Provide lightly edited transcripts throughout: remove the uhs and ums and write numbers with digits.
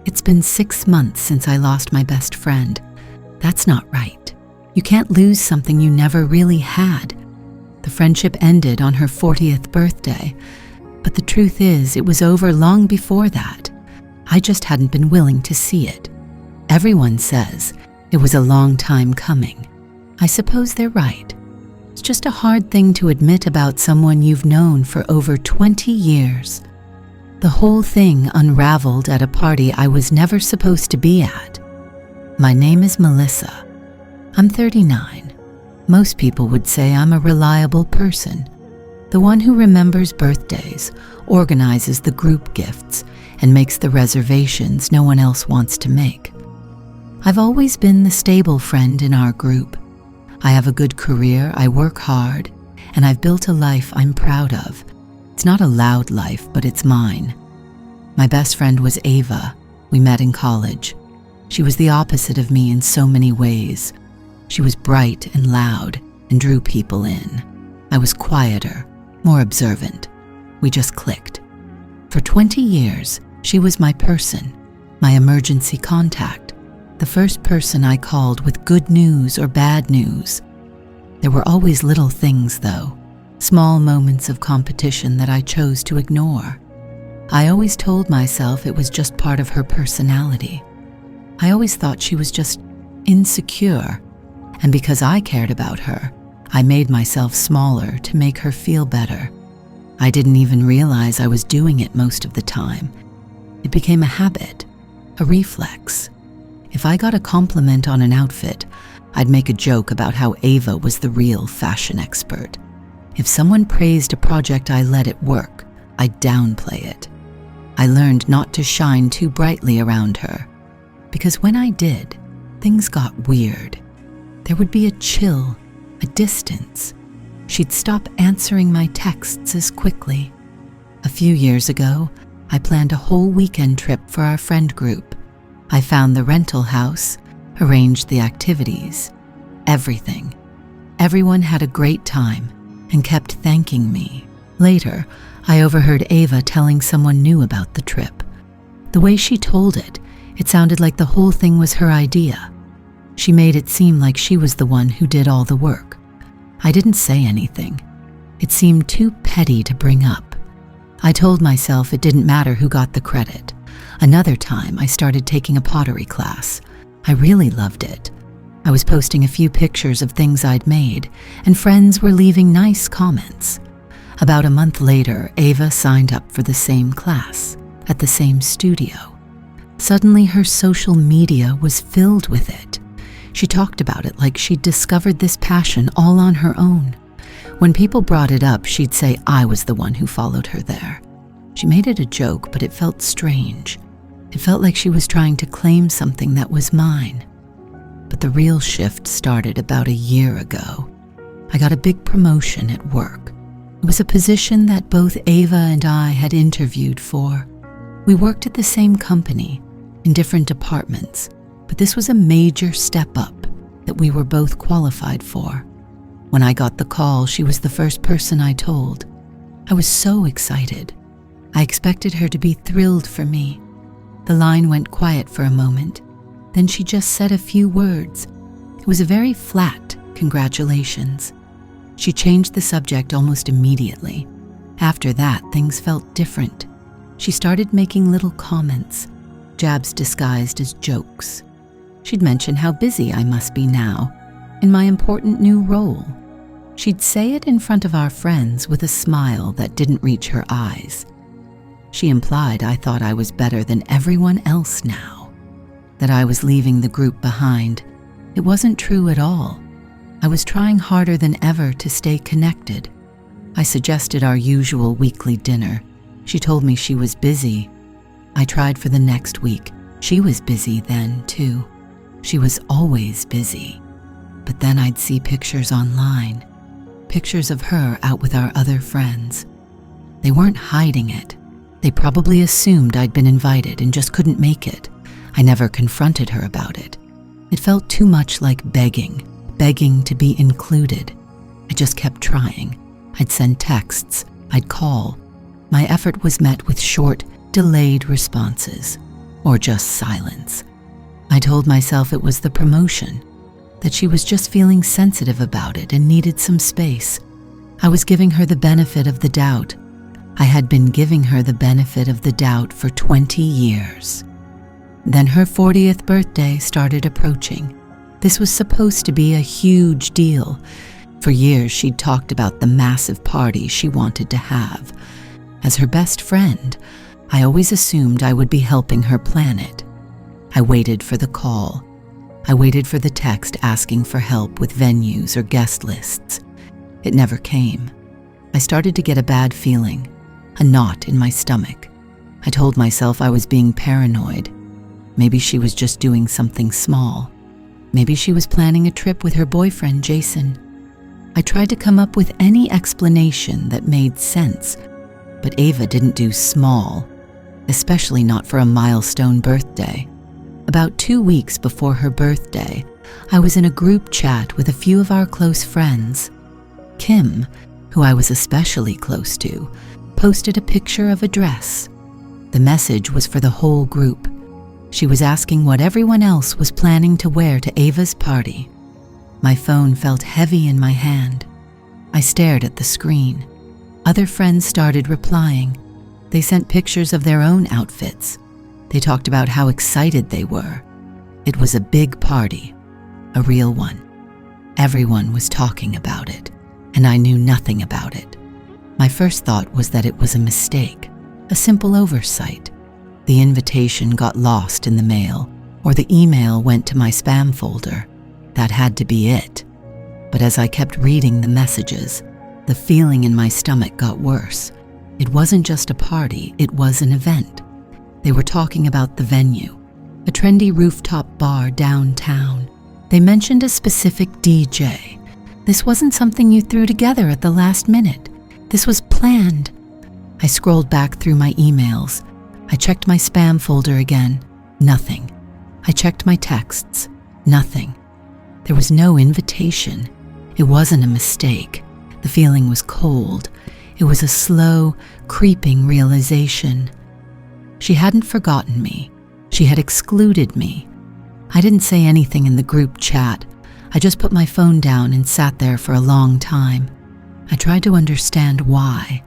It's been 6 months since I lost my best friend. That's not right. You can't lose something you never really had. The friendship ended on her 40th birthday, but the truth is it was over long before that. I just hadn't been willing to see it. Everyone says it was a long time coming. I suppose they're right. It's just a hard thing to admit about someone you've known for over 20 years. The whole thing unraveled at a party I was never supposed to be at. My name is Melissa. I'm 39. Most people would say I'm a reliable person, the one who remembers birthdays, organizes the group gifts, and makes the reservations no one else wants to make. I've always been the stable friend in our group. I have a good career, I work hard, and I've built a life I'm proud of. It's not a loud life, but it's mine. My best friend was Ava. We met in college. She was the opposite of me in so many ways. She was bright and loud and drew people in. I was quieter, more observant. We just clicked. For 20 years, she was my person, my emergency contact, the first person I called with good news or bad news. There were always little things, though, small moments of competition that I chose to ignore. I always told myself it was just part of her personality. I always thought she was just insecure, and because I cared about her, I made myself smaller to make her feel better. I didn't even realize I was doing it most of the time. It became a habit, a reflex. If I got a compliment on an outfit, I'd make a joke about how Ava was the real fashion expert. If someone praised a project I led at work, I'd downplay it. I learned not to shine too brightly around her, because when I did, things got weird. There would be a chill, a distance. She'd stop answering my texts as quickly. A few years ago, I planned a whole weekend trip for our friend group. I found the rental house, arranged the activities, everything. Everyone had a great time and kept thanking me. Later, I overheard Ava telling someone new about the trip. The way she told it, it sounded like the whole thing was her idea. She made it seem like she was the one who did all the work. I didn't say anything. It seemed too petty to bring up. I told myself it didn't matter who got the credit. Another time, I started taking a pottery class. I really loved it. I was posting a few pictures of things I'd made, and friends were leaving nice comments. About a month later, Ava signed up for the same class, at the same studio. Suddenly, her social media was filled with it. She talked about it like she'd discovered this passion all on her own. When people brought it up, she'd say I was the one who followed her there. She made it a joke, but it felt strange. It felt like she was trying to claim something that was mine. But the real shift started about a year ago. I got a big promotion at work. It was a position that both Ava and I had interviewed for. We worked at the same company, in different departments, but this was a major step up that we were both qualified for. When I got the call, she was the first person I told. I was so excited. I expected her to be thrilled for me. The line went quiet for a moment. Then she just said a few words. It was a very flat congratulations. She changed the subject almost immediately. After that, things felt different. She started making little comments, jabs disguised as jokes. She'd mention how busy I must be now, in my important new role. She'd say it in front of our friends with a smile that didn't reach her eyes. She implied I thought I was better than everyone else now, that I was leaving the group behind. It wasn't true at all. I was trying harder than ever to stay connected. I suggested our usual weekly dinner. She told me she was busy. I tried for the next week. She was busy then, too. She was always busy. But then I'd see pictures online, pictures of her out with our other friends. They weren't hiding it. They probably assumed I'd been invited and just couldn't make it. I never confronted her about it. It felt too much like begging to be included. I just kept trying. I'd send texts. I'd call. My effort was met with short, delayed responses, or just silence. I told myself it was the promotion, that she was just feeling sensitive about it and needed some space. I was giving her the benefit of the doubt. I had been giving her the benefit of the doubt for 20 years. Then her 40th birthday started approaching. This was supposed to be a huge deal. For years, she'd talked about the massive party she wanted to have. As her best friend, I always assumed I would be helping her plan it. I waited for the call. I waited for the text asking for help with venues or guest lists. It never came. I started to get a bad feeling, a knot in my stomach. I told myself I was being paranoid. Maybe she was just doing something small. Maybe she was planning a trip with her boyfriend, Jason. I tried to come up with any explanation that made sense, but Ava didn't do small, especially not for a milestone birthday. About 2 weeks before her birthday, I was in a group chat with a few of our close friends. Kim, who I was especially close to, posted a picture of a dress. The message was for the whole group. She was asking what everyone else was planning to wear to Ava's party. My phone felt heavy in my hand. I stared at the screen. Other friends started replying. They sent pictures of their own outfits. They talked about how excited they were. It was a big party, a real one. Everyone was talking about it, and I knew nothing about it. My first thought was that it was a mistake, a simple oversight. The invitation got lost in the mail, or the email went to my spam folder. That had to be it. But as I kept reading the messages, the feeling in my stomach got worse. It wasn't just a party, it was an event. They were talking about the venue, a trendy rooftop bar downtown. They mentioned a specific DJ. This wasn't something you threw together at the last minute. This was planned. I scrolled back through my emails. I checked my spam folder again. Nothing. I checked my texts. Nothing. There was no invitation. It wasn't a mistake. The feeling was cold. It was a slow, creeping realization. She hadn't forgotten me. She had excluded me. I didn't say anything in the group chat. I just put my phone down and sat there for a long time. I tried to understand why.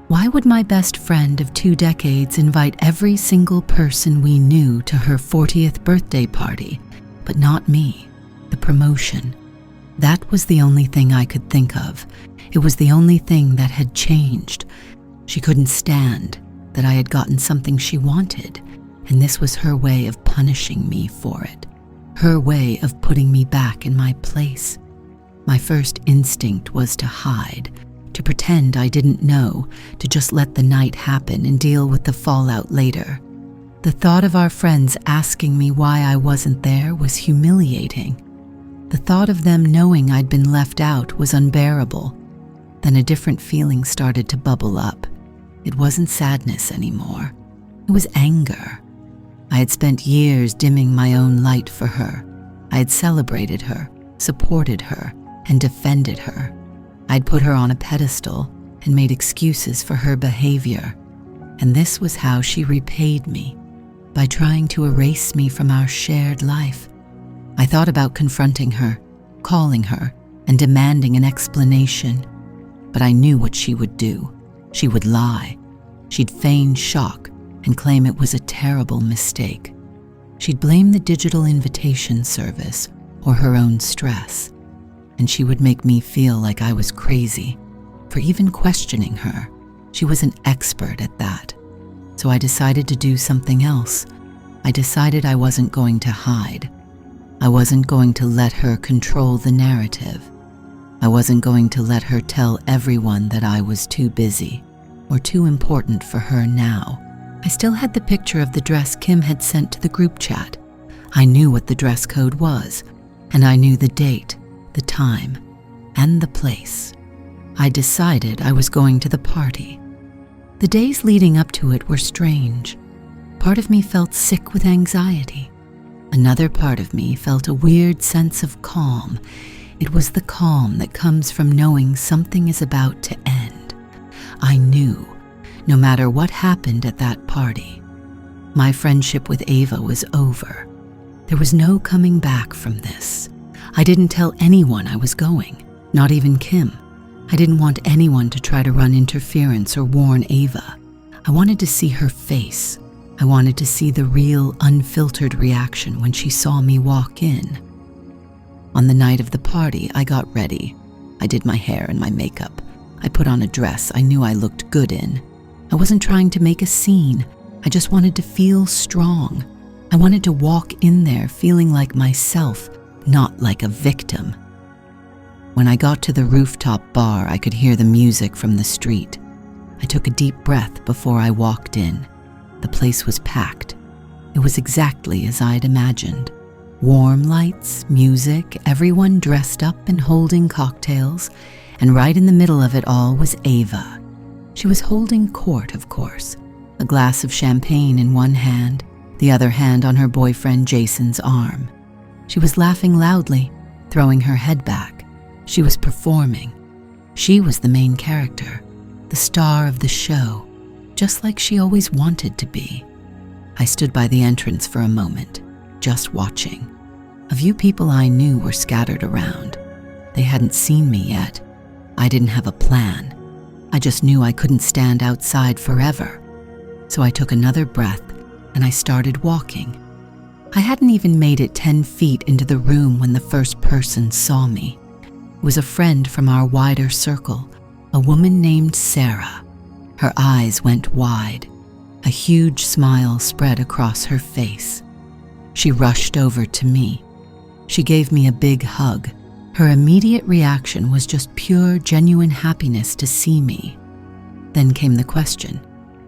Why would my best friend of 2 decades invite every single person we knew to her 40th birthday party, but not me, the promotion? That was the only thing I could think of. It was the only thing that had changed. She couldn't stand that I had gotten something she wanted, and this was her way of punishing me for it, her way of putting me back in my place. My first instinct was to hide, to pretend I didn't know, to just let the night happen and deal with the fallout later. The thought of our friends asking me why I wasn't there was humiliating. The thought of them knowing I'd been left out was unbearable. Then a different feeling started to bubble up. It wasn't sadness anymore. It was anger. I had spent years dimming my own light for her. I had celebrated her, supported her, and defended her. I'd put her on a pedestal and made excuses for her behavior. And this was how she repaid me, by trying to erase me from our shared life. I thought about confronting her, calling her, and demanding an explanation. But I knew what she would do. She would lie. She'd feign shock and claim it was a terrible mistake. She'd blame the digital invitation service or her own stress. And she would make me feel like I was crazy for even questioning her. She was an expert at that. So I decided to do something else. I decided I wasn't going to hide. I wasn't going to let her control the narrative. I wasn't going to let her tell everyone that I was too busy or too important for her now. I still had the picture of the dress Kim had sent to the group chat. I knew what the dress code was, and I knew the date, the time, and the place. I decided I was going to the party. The days leading up to it were strange. Part of me felt sick with anxiety. Another part of me felt a weird sense of calm. It was the calm that comes from knowing something is about to end. I knew, no matter what happened at that party, My friendship with Ava was over. There was no coming back from this. I didn't tell anyone I was going, not even Kim. I didn't want anyone to try to run interference or warn Ava. I wanted to see her face. I wanted to see the real, unfiltered reaction when she saw me walk in. On the night of the party, I got ready. I did my hair and my makeup. I put on a dress I knew I looked good in. I wasn't trying to make a scene. I just wanted to feel strong. I wanted to walk in there feeling like myself, not like a victim. When I got to the rooftop bar, I could hear the music from the street. I took a deep breath before I walked in. The place was packed. It was exactly as I'd imagined. Warm lights, music, everyone dressed up and holding cocktails, and right in the middle of it all was Ava. She was holding court, of course, a glass of champagne in one hand, the other hand on her boyfriend Jason's arm. She was laughing loudly, throwing her head back. She was performing. She was the main character, the star of the show, just like she always wanted to be. I stood by the entrance for a moment, just watching. A few people I knew were scattered around. They hadn't seen me yet. I didn't have a plan. I just knew I couldn't stand outside forever. So I took another breath and I started walking. I hadn't even made it 10 feet into the room when the first person saw me. It was a friend from our wider circle, a woman named Sarah. Her eyes went wide. A huge smile spread across her face. She rushed over to me. She gave me a big hug. Her immediate reaction was just pure, genuine happiness to see me. Then came the question.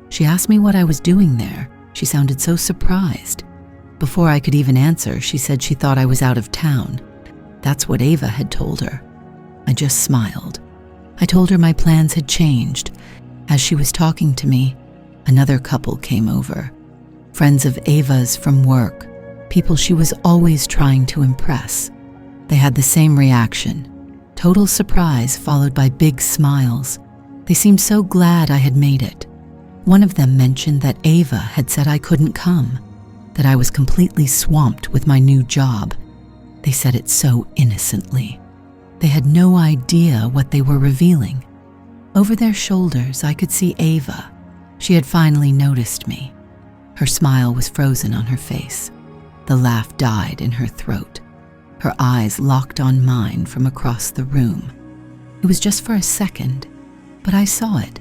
She asked me what I was doing there. She sounded so surprised. Before I could even answer, she said she thought I was out of town. That's what Ava had told her. I just smiled. I told her my plans had changed. As she was talking to me, another couple came over. Friends of Ava's from work, people she was always trying to impress. They had the same reaction, total surprise followed by big smiles. They seemed so glad I had made it. One of them mentioned that Ava had said I couldn't come, that I was completely swamped with my new job. They said it so innocently. They had no idea what they were revealing. Over their shoulders, I could see Ava. She had finally noticed me. Her smile was frozen on her face. The laugh died in her throat. Her eyes locked on mine from across the room. It was just for a second, but I saw it.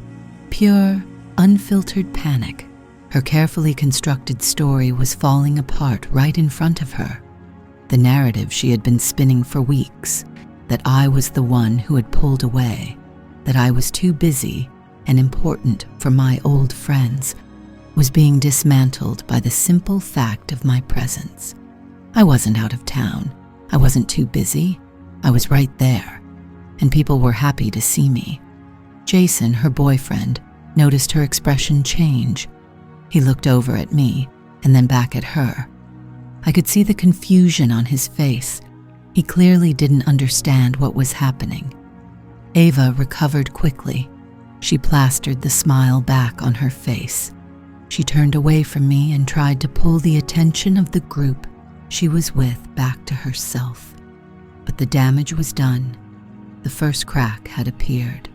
Pure, unfiltered panic. Her carefully constructed story was falling apart right in front of her. The narrative she had been spinning for weeks, that I was the one who had pulled away, that I was too busy and important for my old friends, was being dismantled by the simple fact of my presence. I wasn't out of town. I wasn't too busy. I was right there, and people were happy to see me. Jason, her boyfriend, noticed her expression change. He looked over at me and then back at her. I could see the confusion on his face. He clearly didn't understand what was happening. Ava recovered quickly. She plastered the smile back on her face. She turned away from me and tried to pull the attention of the group she was with back to herself. But the damage was done. The first crack had appeared.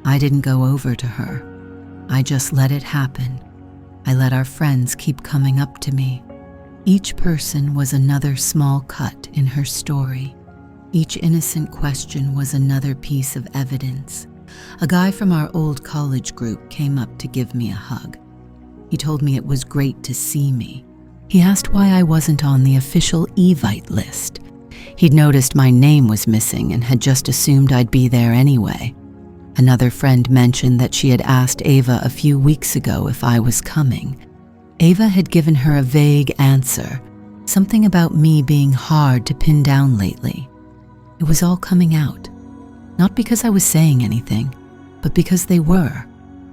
I didn't go over to her. I just let it happen. I let our friends keep coming up to me. Each person was another small cut in her story. Each innocent question was another piece of evidence. A guy from our old college group came up to give me a hug. He told me it was great to see me. He asked why I wasn't on the official Evite list. He'd noticed my name was missing and had just assumed I'd be there anyway. Another friend mentioned that she had asked Ava a few weeks ago if I was coming. Ava had given her a vague answer, something about me being hard to pin down lately. It was all coming out. Not because I was saying anything, but because they were.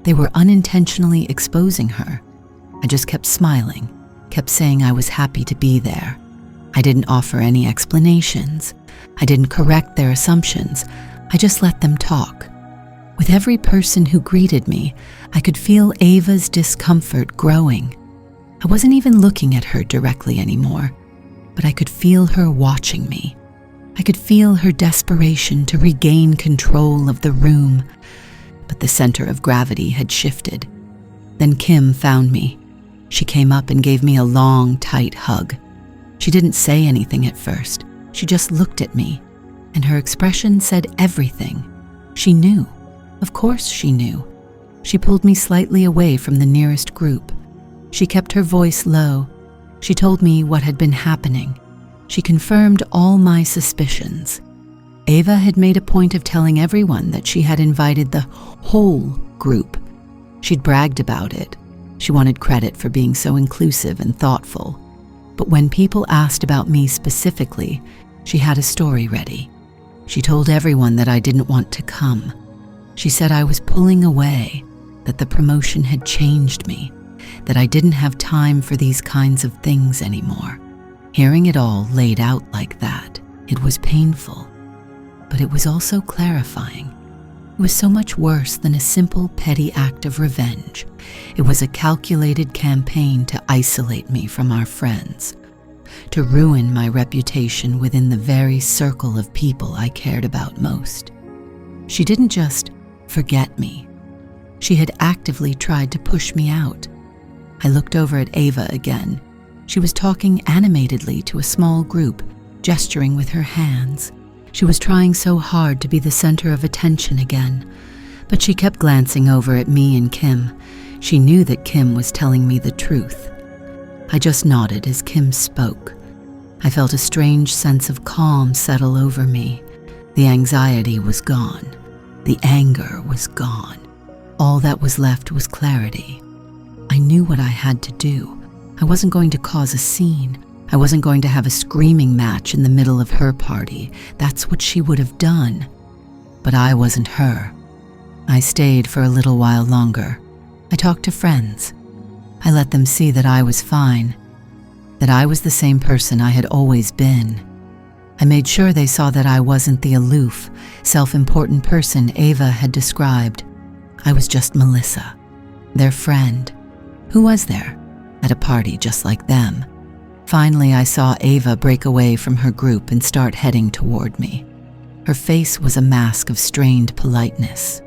They were unintentionally exposing her. I just kept smiling, kept saying I was happy to be there. I didn't offer any explanations. I didn't correct their assumptions. I just let them talk. With every person who greeted me, I could feel Ava's discomfort growing. I wasn't even looking at her directly anymore, but I could feel her watching me. I could feel her desperation to regain control of the room, but the center of gravity had shifted. Then Kim found me. She came up and gave me a long, tight hug. She didn't say anything at first. She just looked at me, and her expression said everything. She knew. Of course she knew. She pulled me slightly away from the nearest group. She kept her voice low. She told me what had been happening. She confirmed all my suspicions. Ava had made a point of telling everyone that she had invited the whole group. She'd bragged about it. She wanted credit for being so inclusive and thoughtful. But when people asked about me specifically, she had a story ready. She told everyone that I didn't want to come. She said I was pulling away, that the promotion had changed me, that I didn't have time for these kinds of things anymore. Hearing it all laid out like that, it was painful, but it was also clarifying. It was so much worse than a simple, petty act of revenge. It was a calculated campaign to isolate me from our friends, to ruin my reputation within the very circle of people I cared about most. She didn't just forget me. She had actively tried to push me out. I looked over at Ava again. She was talking animatedly to a small group, gesturing with her hands. She was trying so hard to be the center of attention again, but she kept glancing over at me and Kim. She knew that Kim was telling me the truth. I just nodded as Kim spoke. I felt a strange sense of calm settle over me. The anxiety was gone. The anger was gone. All that was left was clarity. I knew what I had to do. I wasn't going to cause a scene. I wasn't going to have a screaming match in the middle of her party. That's what she would have done. But I wasn't her. I stayed for a little while longer. I talked to friends. I let them see that I was fine, that I was the same person I had always been. I made sure they saw that I wasn't the aloof, self-important person Ava had described. I was just Melissa, their friend. Who was there at a party just like them? Finally, I saw Ava break away from her group and start heading toward me. Her face was a mask of strained politeness.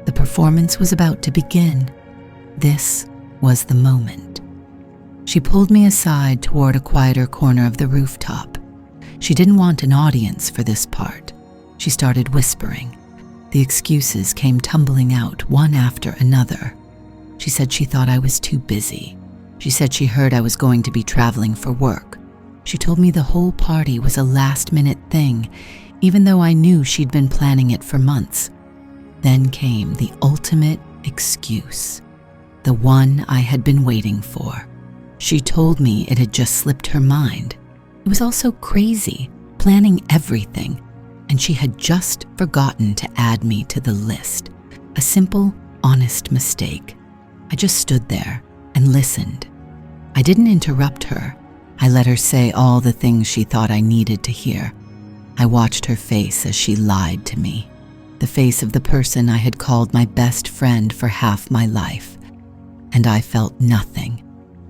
The performance was about to begin. This was the moment. She pulled me aside toward a quieter corner of the rooftop. She didn't want an audience for this part. She started whispering. The excuses came tumbling out one after another. She said she thought I was too busy. She said she heard I was going to be traveling for work. She told me the whole party was a last-minute thing, even though I knew she'd been planning it for months. Then came the ultimate excuse, the one I had been waiting for. She told me it had just slipped her mind. It was all so crazy, planning everything, and she had just forgotten to add me to the list. A simple, honest mistake. I just stood there and listened. I didn't interrupt her. I let her say all the things she thought I needed to hear. I watched her face as she lied to me, the face of the person I had called my best friend for half my life. And I felt nothing.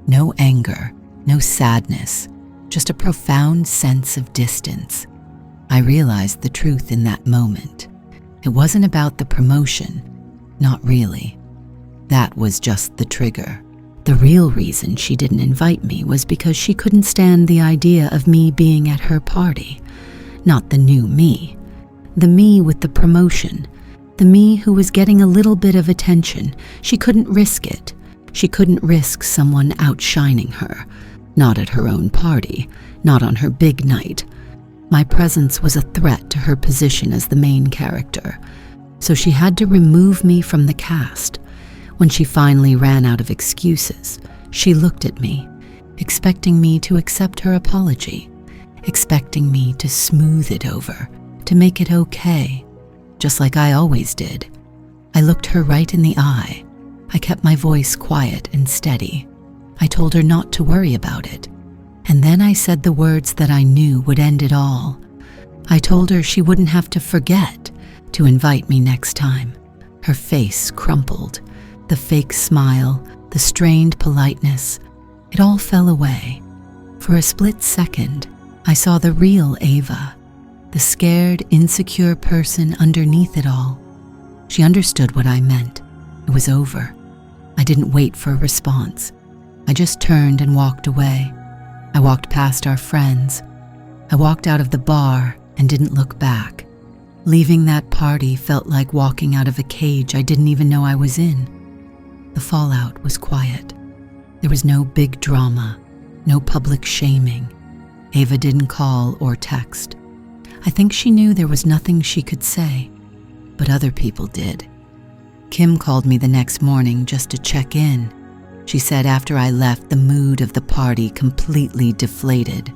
No anger, no sadness, just a profound sense of distance. I realized the truth in that moment. It wasn't about the promotion, not really. That was just the trigger. The real reason she didn't invite me was because she couldn't stand the idea of me being at her party. Not the new me. The me with the promotion. The me who was getting a little bit of attention. She couldn't risk it. She couldn't risk someone outshining her. Not at her own party. Not on her big night. My presence was a threat to her position as the main character. So she had to remove me from the cast. When she finally ran out of excuses, she looked at me, expecting me to accept her apology, expecting me to smooth it over, to make it okay, just like I always did. I looked her right in the eye. I kept my voice quiet and steady. I told her not to worry about it. And then I said the words that I knew would end it all. I told her she wouldn't have to forget to invite me next time. Her face crumpled. The fake smile, the strained politeness, It all fell away. For a split second, I saw the real Ava, the scared, insecure person underneath it all. She understood what I meant. It was over. I didn't wait for a response. I just turned and walked away. I walked past our friends. I walked out of the bar and didn't look back. Leaving that party felt like walking out of a cage I didn't even know I was in. The fallout was quiet. There was no big drama, no public shaming. Ava didn't call or text. I think she knew there was nothing she could say, but other people did. Kim called me the next morning just to check in. She said after I left, the mood of the party completely deflated.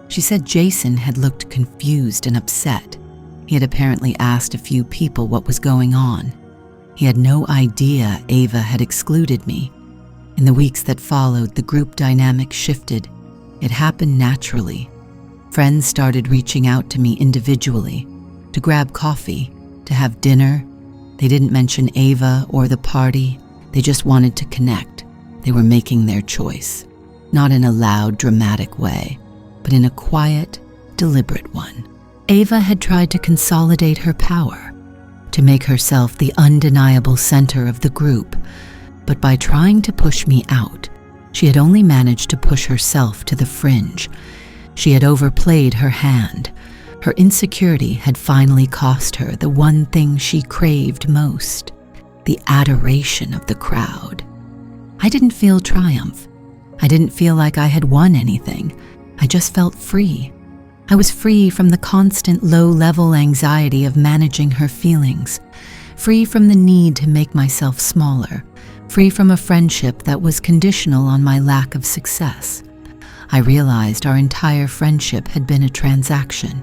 She said Jason had looked confused and upset. He had apparently asked a few people what was going on. He had no idea Ava had excluded me. In the weeks that followed, the group dynamic shifted. It happened naturally. Friends started reaching out to me individually, to grab coffee, to have dinner. They didn't mention Ava or the party. They just wanted to connect. They were making their choice, not in a loud, dramatic way, but in a quiet, deliberate one. Ava had tried to consolidate her power, to make herself the undeniable center of the group, but by trying to push me out, she had only managed to push herself to the fringe. She had overplayed her hand. Her insecurity had finally cost her the one thing she craved most, the adoration of the crowd. I didn't feel triumph. I didn't feel like I had won anything. I just felt free. I was free from the constant low-level anxiety of managing her feelings, free from the need to make myself smaller, free from a friendship that was conditional on my lack of success. I realized our entire friendship had been a transaction.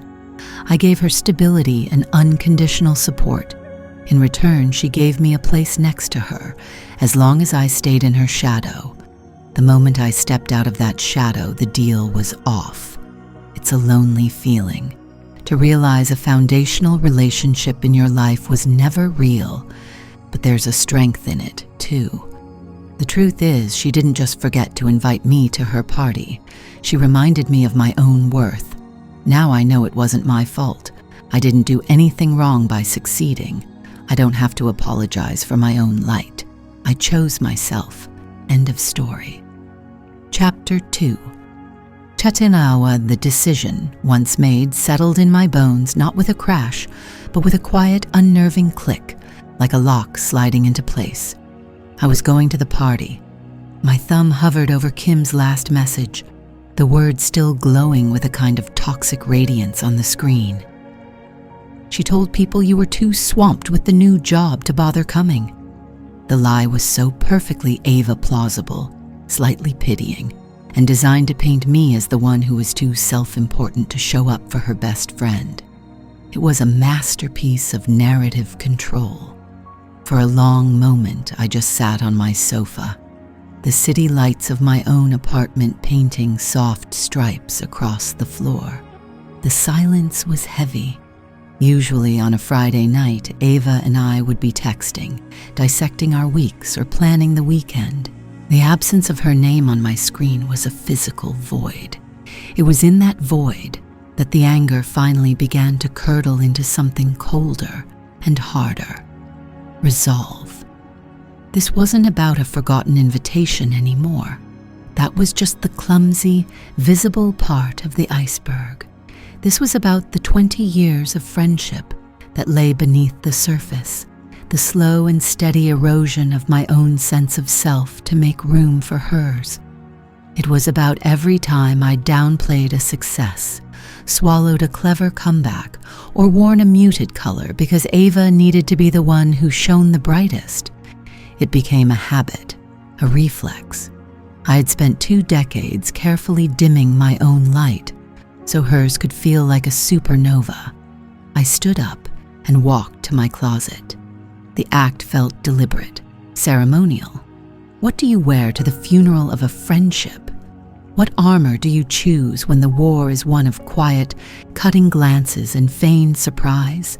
I gave her stability and unconditional support. In return, she gave me a place next to her, as long as I stayed in her shadow. The moment I stepped out of that shadow, the deal was off. It's a lonely feeling, to realize a foundational relationship in your life was never real, but there's a strength in it, too. The truth is, she didn't just forget to invite me to her party. She reminded me of my own worth. Now I know it wasn't my fault. I didn't do anything wrong by succeeding. I don't have to apologize for my own light. I chose myself. End of story. Chapter 2. Chatinawa, the decision, once made, settled in my bones, not with a crash, but with a quiet, unnerving click, like a lock sliding into place. I was going to the party. My thumb hovered over Kim's last message, the words still glowing with a kind of toxic radiance on the screen. She told people you were too swamped with the new job to bother coming. The lie was so perfectly Ava plausible, slightly pitying, and designed to paint me as the one who was too self-important to show up for her best friend. It was a masterpiece of narrative control. For a long moment, I just sat on my sofa, the city lights of my own apartment painting soft stripes across the floor. The silence was heavy. Usually on a Friday night, Ava and I would be texting, dissecting our weeks or planning the weekend. The absence of her name on my screen was a physical void. It was in that void that the anger finally began to curdle into something colder and harder. Resolve. This wasn't about a forgotten invitation anymore. That was just the clumsy, visible part of the iceberg. This was about the 20 years of friendship that lay beneath the surface, the slow and steady erosion of my own sense of self to make room for hers. It was about every time I downplayed a success, swallowed a clever comeback, or worn a muted color because Ava needed to be the one who shone the brightest. It became a habit, a reflex. I had spent 2 decades carefully dimming my own light, so hers could feel like a supernova. I stood up and walked to my closet. The act felt deliberate, ceremonial. What do you wear to the funeral of a friendship? What armor do you choose when the war is one of quiet, cutting glances and feigned surprise?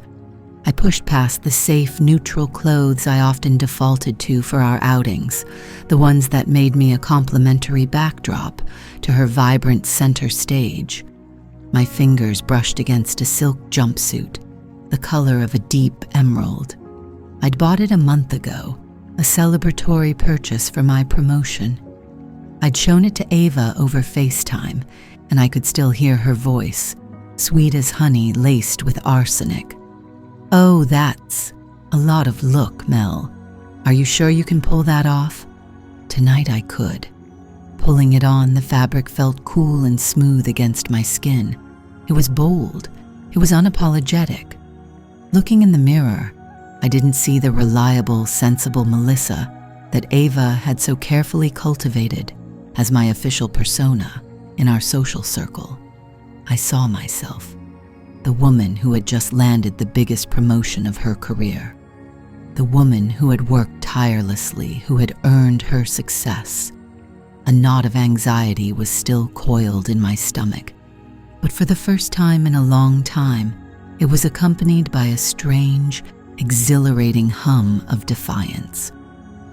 I pushed past the safe, neutral clothes I often defaulted to for our outings, the ones that made me a complimentary backdrop to her vibrant center stage. My fingers brushed against a silk jumpsuit, the color of a deep emerald. I'd bought it a month ago, a celebratory purchase for my promotion. I'd shown it to Ava over FaceTime, and I could still hear her voice, sweet as honey laced with arsenic. "Oh, that's a lot of look, Mel. Are you sure you can pull that off?" Tonight I could. Pulling it on, the fabric felt cool and smooth against my skin. It was bold. It was unapologetic. Looking in the mirror, I didn't see the reliable, sensible Melissa that Ava had so carefully cultivated as my official persona in our social circle. I saw myself, the woman who had just landed the biggest promotion of her career, the woman who had worked tirelessly, who had earned her success. A knot of anxiety was still coiled in my stomach, but for the first time in a long time, it was accompanied by a strange, exhilarating hum of defiance.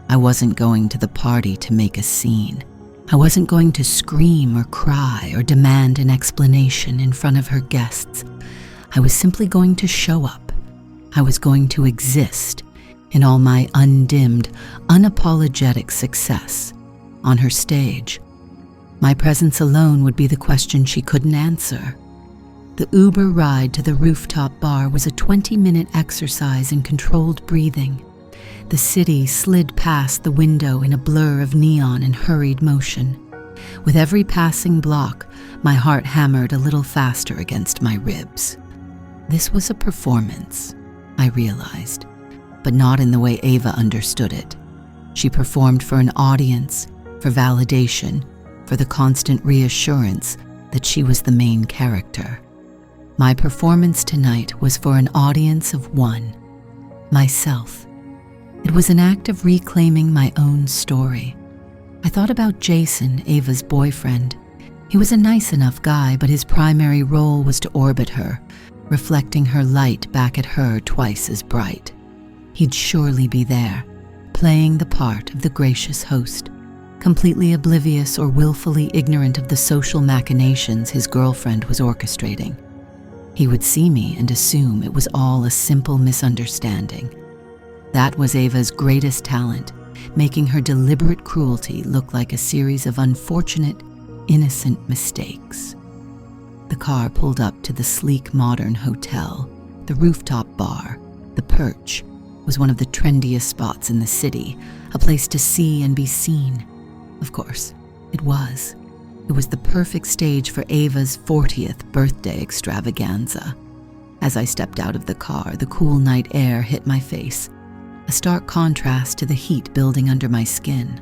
I wasn't going to the party to make a scene. I wasn't going to scream or cry or demand an explanation in front of her guests. I was simply going to show up. I was going to exist in all my undimmed, unapologetic success on her stage. My presence alone would be the question she couldn't answer. The Uber ride to the rooftop bar was a 20-minute exercise in controlled breathing. The city slid past the window in a blur of neon and hurried motion. With every passing block, my heart hammered a little faster against my ribs. This was a performance, I realized, but not in the way Ava understood it. She performed for an audience, for validation, for the constant reassurance that she was the main character. My performance tonight was for an audience of one, myself. It was an act of reclaiming my own story. I thought about Jason, Ava's boyfriend. He was a nice enough guy, but his primary role was to orbit her, reflecting her light back at her twice as bright. He'd surely be there, playing the part of the gracious host, completely oblivious or willfully ignorant of the social machinations his girlfriend was orchestrating. He would see me and assume it was all a simple misunderstanding. That was Ava's greatest talent, making her deliberate cruelty look like a series of unfortunate, innocent mistakes. The car pulled up to the sleek modern hotel. The rooftop bar, the Perch, was one of the trendiest spots in the city, a place to see and be seen. Of course, it was. It was the perfect stage for Ava's 40th birthday extravaganza. As I stepped out of the car, the cool night air hit my face, a stark contrast to the heat building under my skin.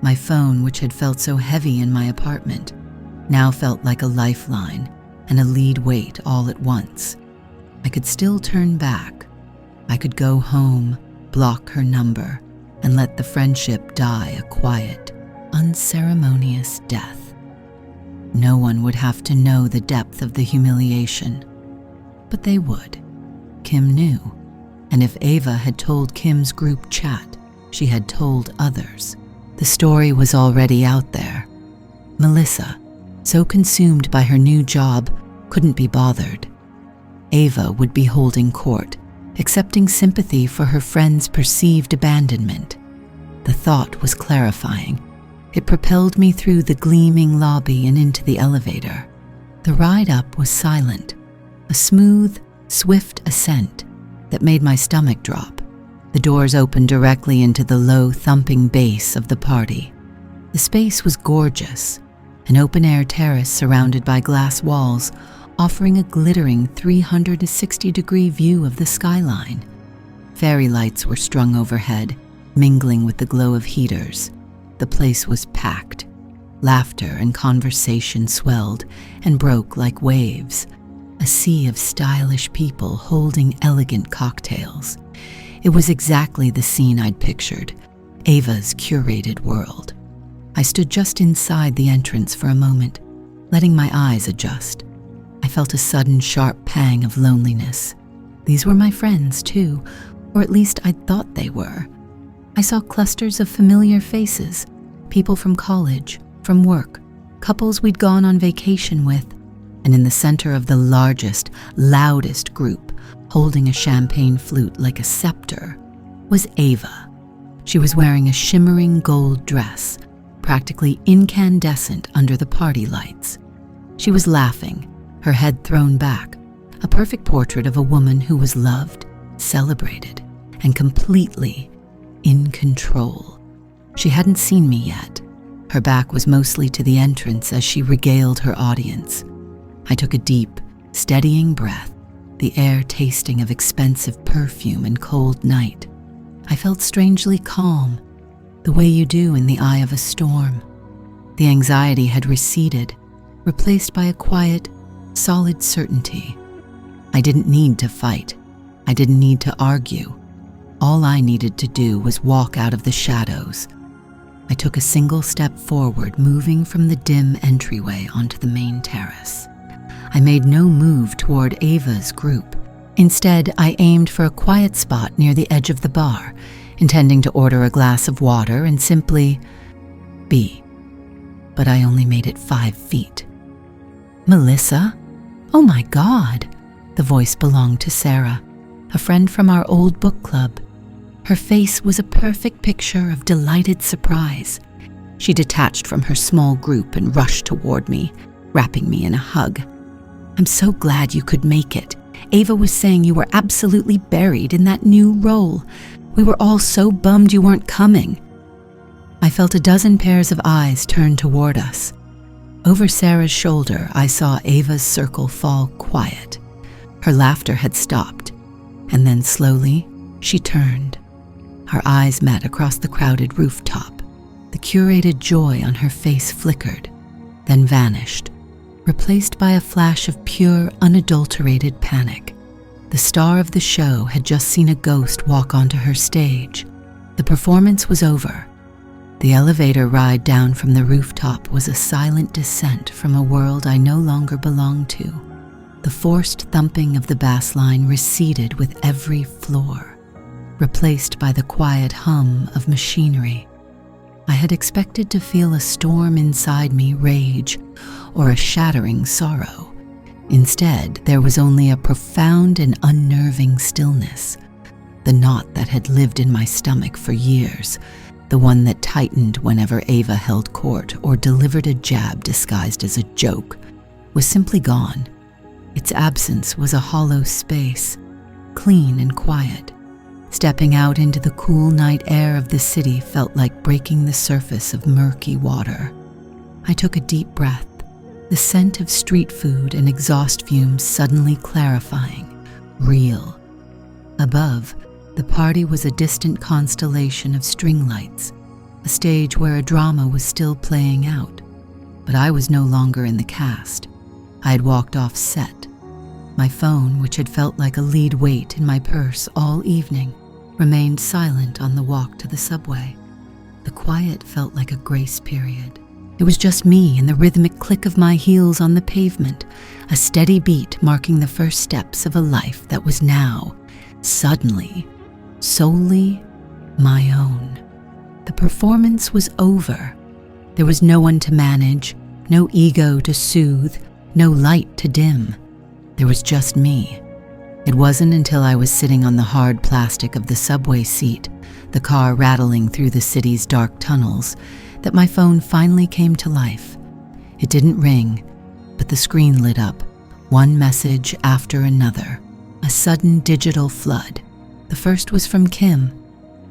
My phone, which had felt so heavy in my apartment, now felt like a lifeline and a lead weight all at once. I could still turn back. I could go home, block her number, and let the friendship die a quiet, unceremonious death. No one would have to know the depth of the humiliation. But they would. Kim knew. And if Ava had told Kim's group chat, she had told others. The story was already out there. Melissa, so consumed by her new job, couldn't be bothered. Ava would be holding court, accepting sympathy for her friend's perceived abandonment. The thought was clarifying. It propelled me through the gleaming lobby and into the elevator. The ride up was silent, a smooth, swift ascent that made my stomach drop. The doors opened directly into the low, thumping bass of the party. The space was gorgeous, an open-air terrace surrounded by glass walls, offering a glittering 360-degree view of the skyline. Fairy lights were strung overhead, mingling with the glow of heaters. The place was packed. Laughter and conversation swelled and broke like waves. A sea of stylish people holding elegant cocktails. It was exactly the scene I'd pictured, Ava's curated world. I stood just inside the entrance for a moment, letting my eyes adjust. I felt a sudden sharp pang of loneliness. These were my friends, too, or at least I thought they were. I saw clusters of familiar faces, people from college, from work, couples we'd gone on vacation with, and in the center of the largest, loudest group, holding a champagne flute like a scepter, was Ava. She was wearing a shimmering gold dress, practically incandescent under the party lights. She was laughing, her head thrown back, a perfect portrait of a woman who was loved, celebrated, and completely in control. She hadn't seen me yet. Her back was mostly to the entrance as she regaled her audience. I took a deep, steadying breath, the air tasting of expensive perfume and cold night. I felt strangely calm, the way you do in the eye of a storm. The anxiety had receded, replaced by a quiet, solid certainty. I didn't need to fight. I didn't need to argue. All I needed to do was walk out of the shadows. I took a single step forward, moving from the dim entryway onto the main terrace. I made no move toward Ava's group. Instead, I aimed for a quiet spot near the edge of the bar, intending to order a glass of water and simply be. But I only made it 5 feet. Melissa? Oh my God! The voice belonged to Sarah, a friend from our old book club. Her face was a perfect picture of delighted surprise. She detached from her small group and rushed toward me, wrapping me in a hug. I'm so glad you could make it. Ava was saying you were absolutely buried in that new role. We were all so bummed you weren't coming. I felt a dozen pairs of eyes turn toward us. Over Sarah's shoulder, I saw Ava's circle fall quiet. Her laughter had stopped, and then slowly, she turned. Our eyes met across the crowded rooftop. The curated joy on her face flickered, then vanished, replaced by a flash of pure, unadulterated panic. The star of the show had just seen a ghost walk onto her stage. The performance was over. The elevator ride down from the rooftop was a silent descent from a world I no longer belonged to. The forced thumping of the bass line receded with every floor, replaced by the quiet hum of machinery. I had expected to feel a storm inside me rage or a shattering sorrow. Instead, there was only a profound and unnerving stillness, the knot that had lived in my stomach for years, the one that tightened whenever Ava held court or delivered a jab disguised as a joke, was simply gone. Its absence was a hollow space, clean and quiet. Stepping out into the cool night air of the city felt like breaking the surface of murky water. I took a deep breath, the scent of street food and exhaust fumes suddenly clarifying, real. Above, the party was a distant constellation of string lights, a stage where a drama was still playing out. But I was no longer in the cast. I had walked off set. My phone, which had felt like a lead weight in my purse all evening, remained silent on the walk to the subway. The quiet felt like a grace period. It was just me and the rhythmic click of my heels on the pavement, a steady beat marking the first steps of a life that was now, suddenly, solely my own. The performance was over. There was no one to manage, no ego to soothe, no light to dim. There was just me. It wasn't until I was sitting on the hard plastic of the subway seat, the car rattling through the city's dark tunnels, that my phone finally came to life. It didn't ring, but the screen lit up, one message after another, a sudden digital flood. The first was from Kim.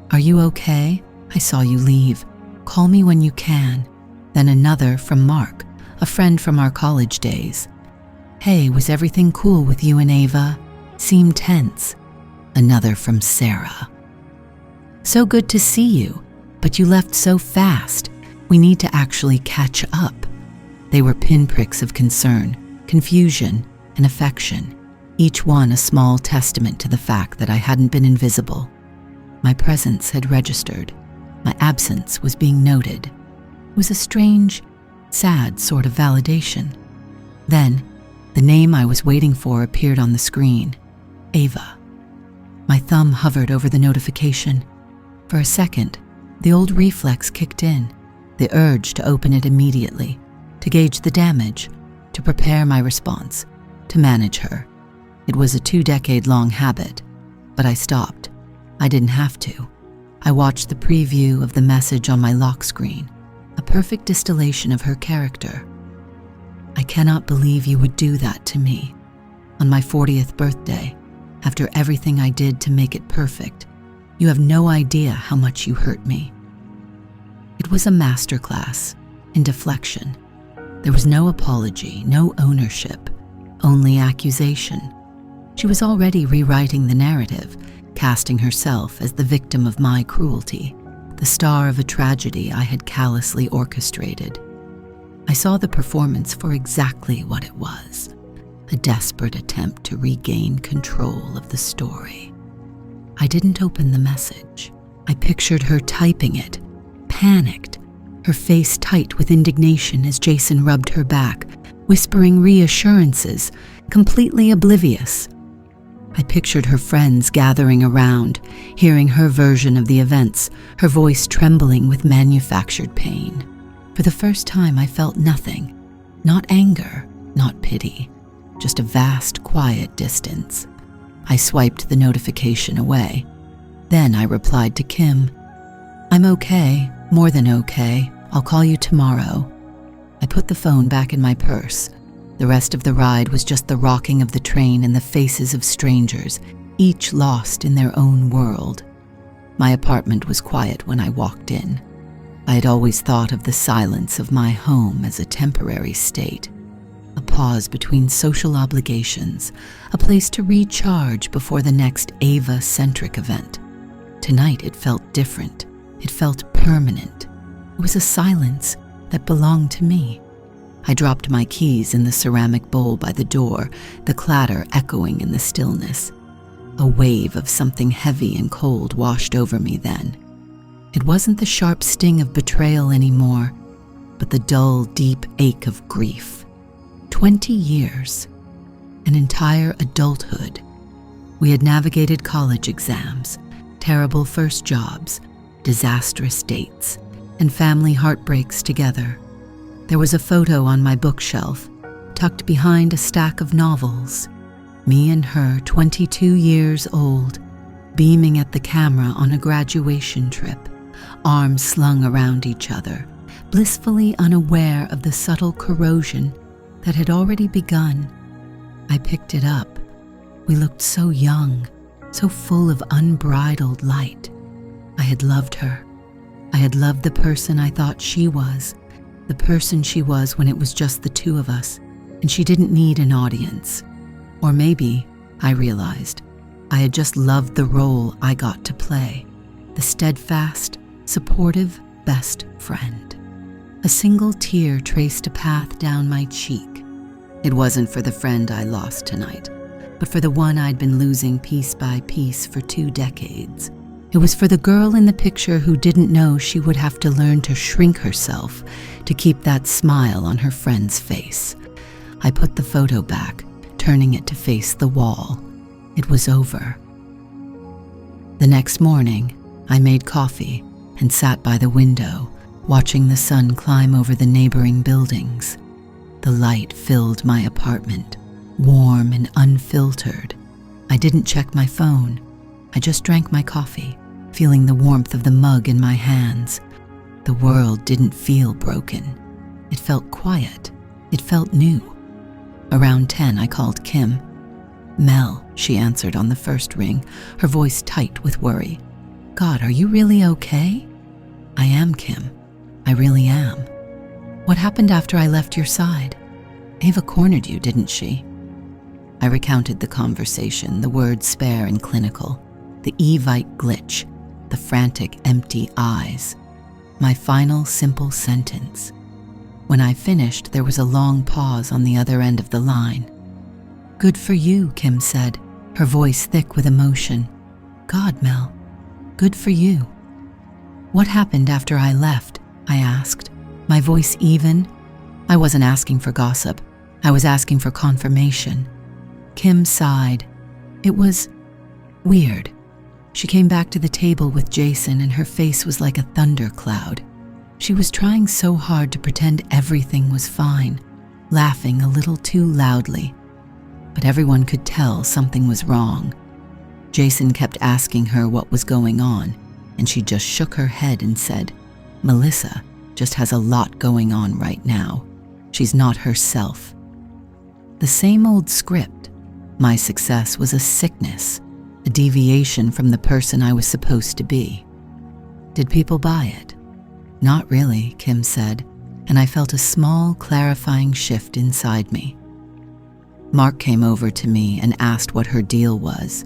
"Are you okay? I saw you leave. Call me when you can." Then another from Mark, a friend from our college days. "Hey, was everything cool with you and Ava? Seemed tense." Another from Sarah. "So good to see you, but you left so fast. We need to actually catch up." They were pinpricks of concern, confusion, and affection, each one a small testament to the fact that I hadn't been invisible. My presence had registered. My absence was being noted. It was a strange, sad sort of validation. Then, the name I was waiting for appeared on the screen. Ava. My thumb hovered over the notification. For a second, the old reflex kicked in, the urge to open it immediately, to gauge the damage, to prepare my response, to manage her. It was a 2-decade-long habit, but I stopped. I didn't have to. I watched the preview of the message on my lock screen, a perfect distillation of her character. I cannot believe you would do that to me. On my 40th birthday, after everything I did to make it perfect, you have no idea how much you hurt me. It was a masterclass in deflection. There was no apology, no ownership, only accusation. She was already rewriting the narrative, casting herself as the victim of my cruelty, the star of a tragedy I had callously orchestrated. I saw the performance for exactly what it was, a desperate attempt to regain control of the story. I didn't open the message. I pictured her typing it, panicked, her face tight with indignation as Jason rubbed her back, whispering reassurances, completely oblivious. I pictured her friends gathering around, hearing her version of the events, her voice trembling with manufactured pain. For the first time, I felt nothing, not anger, not pity, just a vast, quiet distance. I swiped the notification away. Then I replied to Kim, "I'm okay, more than okay. I'll call you tomorrow." I put the phone back in my purse. The rest of the ride was just the rocking of the train and the faces of strangers, each lost in their own world. My apartment was quiet when I walked in. I had always thought of the silence of my home as a temporary state, a pause between social obligations, a place to recharge before the next Ava-centric event. Tonight it felt different. It felt permanent. It was a silence that belonged to me. I dropped my keys in the ceramic bowl by the door, the clatter echoing in the stillness. A wave of something heavy and cold washed over me then. It wasn't the sharp sting of betrayal anymore, but the dull, deep ache of grief. 20 years, an entire adulthood. We had navigated college exams, terrible first jobs, disastrous dates, and family heartbreaks together. There was a photo on my bookshelf, tucked behind a stack of novels. Me and her, 22 years old, beaming at the camera on a graduation trip, arms slung around each other, blissfully unaware of the subtle corrosion that had already begun. I picked it up. We looked so young, so full of unbridled light. I had loved her. I had loved the person I thought she was, the person she was when it was just the two of us, and she didn't need an audience. Or maybe, I realized, I had just loved the role I got to play, the steadfast, supportive best friend. A single tear traced a path down my cheek. It wasn't for the friend I lost tonight, but for the one I'd been losing piece by piece for 2 decades. It was for the girl in the picture who didn't know she would have to learn to shrink herself to keep that smile on her friend's face. I put the photo back, turning it to face the wall. It was over. The next morning, I made coffee and sat by the window, watching the sun climb over the neighboring buildings. The light filled my apartment, warm and unfiltered. I didn't check my phone. I just drank my coffee, feeling the warmth of the mug in my hands. The world didn't feel broken. It felt quiet. It felt new. Around 10, I called Kim. "Mel," she answered on the first ring, her voice tight with worry. "God, are you really okay?" "I am, Kim. I really am." "What happened after I left your side? Ava cornered you, didn't she?" I recounted the conversation, the words spare and clinical, the Evite glitch, the frantic, empty eyes. My final, simple sentence. When I finished, there was a long pause on the other end of the line. "Good for you," Kim said, her voice thick with emotion. "God, Mel, good for you." "What happened after I left?" I asked, my voice even. I wasn't asking for gossip. I was asking for confirmation. Kim sighed. "It was weird. She came back to the table with Jason and her face was like a thundercloud. She was trying so hard to pretend everything was fine, laughing a little too loudly. But everyone could tell something was wrong. Jason kept asking her what was going on, and she just shook her head and said, "Melissa just has a lot going on right now. She's not herself." The same old script. My success was a sickness, a deviation from the person I was supposed to be. Did people buy it? Not really, Kim said, and I felt a small, clarifying shift inside me. Mark came over to me and asked what her deal was.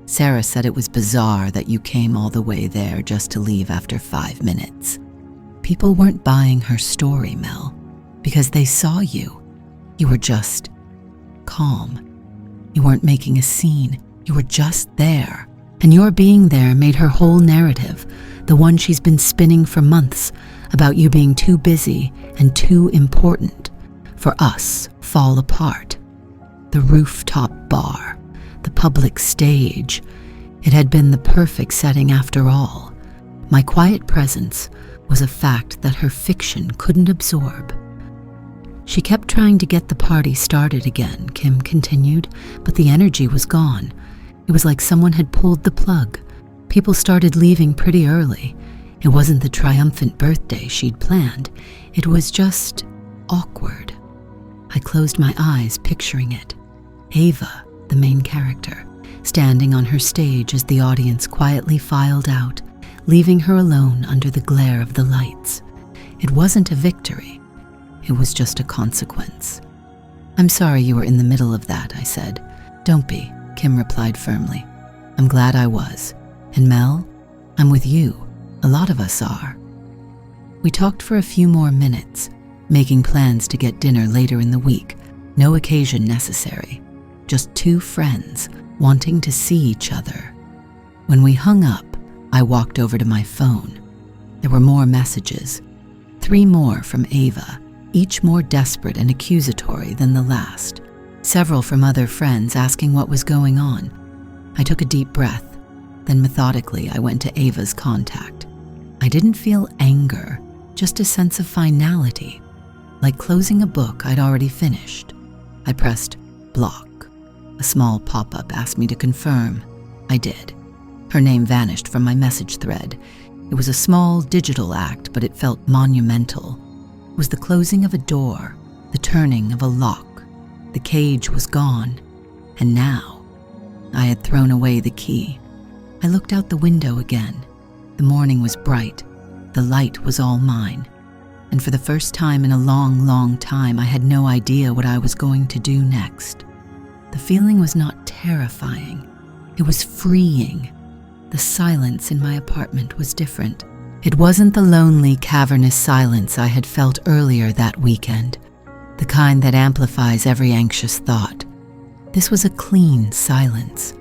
Sarah said it was bizarre that you came all the way there just to leave after 5 minutes. People weren't buying her story, Mel, because they saw you. You were just calm. You weren't making a scene. You were just there. And your being there made her whole narrative, the one she's been spinning for months, about you being too busy and too important for us, fall apart. The rooftop bar, the public stage. It had been the perfect setting after all. My quiet presence was a fact that her fiction couldn't absorb. She kept trying to get the party started again, Kim continued, but the energy was gone. It was like someone had pulled the plug. People started leaving pretty early. It wasn't the triumphant birthday she'd planned. It was just awkward. I closed my eyes, picturing it. Ava, the main character, standing on her stage as the audience quietly filed out, leaving her alone under the glare of the lights. It wasn't a victory. It was just a consequence. "I'm sorry you were in the middle of that," I said. "Don't be," Kim replied firmly. "I'm glad I was. And Mel, I'm with you. A lot of us are." We talked for a few more minutes, making plans to get dinner later in the week. No occasion necessary. Just two friends wanting to see each other. When we hung up, I walked over to my phone. There were more messages. 3 more from Ava, each more desperate and accusatory than the last. Several from other friends asking what was going on. I took a deep breath. Then methodically, I went to Ava's contact. I didn't feel anger, just a sense of finality, like closing a book I'd already finished. I pressed block. A small pop-up asked me to confirm. I did. Her name vanished from my message thread. It was a small digital act, but it felt monumental. It was the closing of a door, the turning of a lock. The cage was gone, and now I had thrown away the key. I looked out the window again. The morning was bright. The light was all mine. And for the first time in a long, long time, I had no idea what I was going to do next. The feeling was not terrifying. It was freeing. The silence in my apartment was different. It wasn't the lonely, cavernous silence I had felt earlier that weekend, the kind that amplifies every anxious thought. This was a clean silence,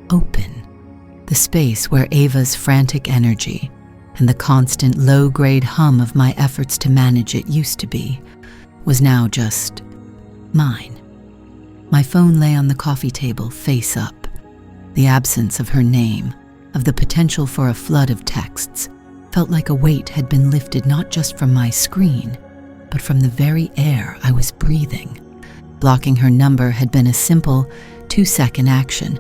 open. The space where Ava's frantic energy and the constant low-grade hum of my efforts to manage it used to be was now just mine. My phone lay on the coffee table, face up. The absence of her name, of the potential for a flood of texts, felt like a weight had been lifted not just from my screen, but from the very air I was breathing. Blocking her number had been a simple 2-second action,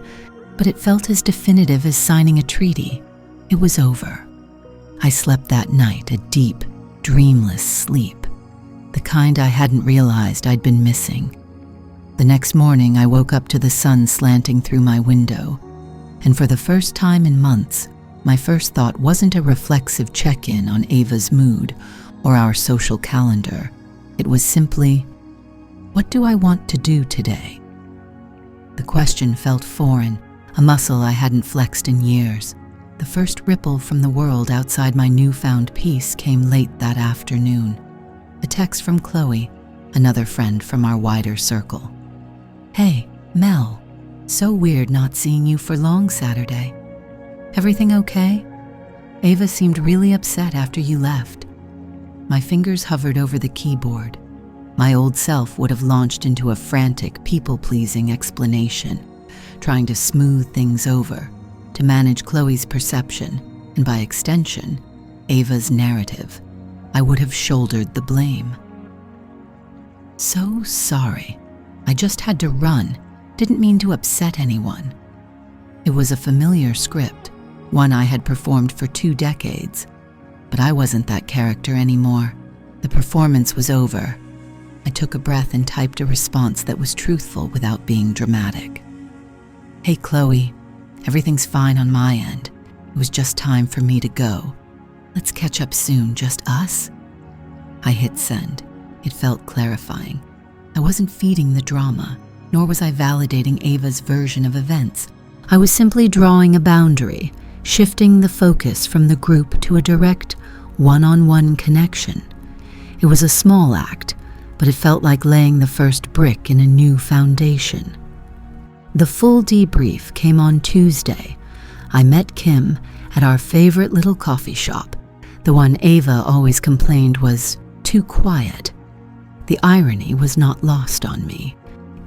but it felt as definitive as signing a treaty. It was over. I slept that night a deep, dreamless sleep, the kind I hadn't realized I'd been missing. The next morning, I woke up to the sun slanting through my window, and for the first time in months, my first thought wasn't a reflexive check-in on Ava's mood or our social calendar. It was simply, what do I want to do today? The question felt foreign, a muscle I hadn't flexed in years. The first ripple from the world outside my newfound peace came late that afternoon. A text from Chloe, another friend from our wider circle. "Hey, Mel, so weird not seeing you for long Saturday. Everything okay? Ava seemed really upset after you left." My fingers hovered over the keyboard. My old self would have launched into a frantic, people-pleasing explanation, trying to smooth things over. to manage Chloe's perception, and by extension, Ava's narrative, I would have shouldered the blame. So sorry. I just had to run. Didn't mean to upset anyone. It was a familiar script, one I had performed for 2 decades. But I wasn't that character anymore. The performance was over. I took a breath and typed a response that was truthful without being dramatic. Hey, Chloe. Everything's fine on my end. It was just time for me to go. Let's catch up soon, just us? I hit send. It felt clarifying. I wasn't feeding the drama, nor was I validating Ava's version of events. I was simply drawing a boundary, shifting the focus from the group to a direct, one-on-one connection. It was a small act, but it felt like laying the first brick in a new foundation. The full debrief came on Tuesday. I met Kim at our favorite little coffee shop, the one Ava always complained was too quiet. The irony was not lost on me.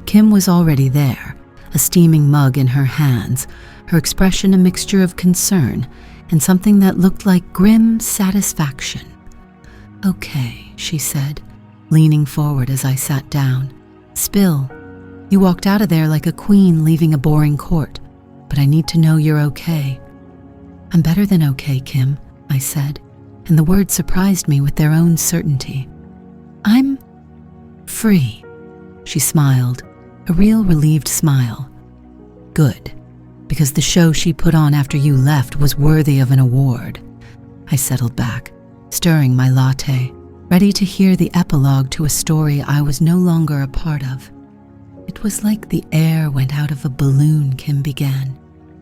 Kim was already there, a steaming mug in her hands, her expression a mixture of concern and something that looked like grim satisfaction. Okay, she said, leaning forward as I sat down. Spill. You walked out of there like a queen leaving a boring court, but I need to know you're okay. I'm better than okay, Kim, I said, and the words surprised me with their own certainty. I'm free, she smiled, a real relieved smile. Good, because the show she put on after you left was worthy of an award. I settled back, stirring my latte, ready to hear the epilogue to a story I was no longer a part of. It was like the air went out of a balloon, Kim began.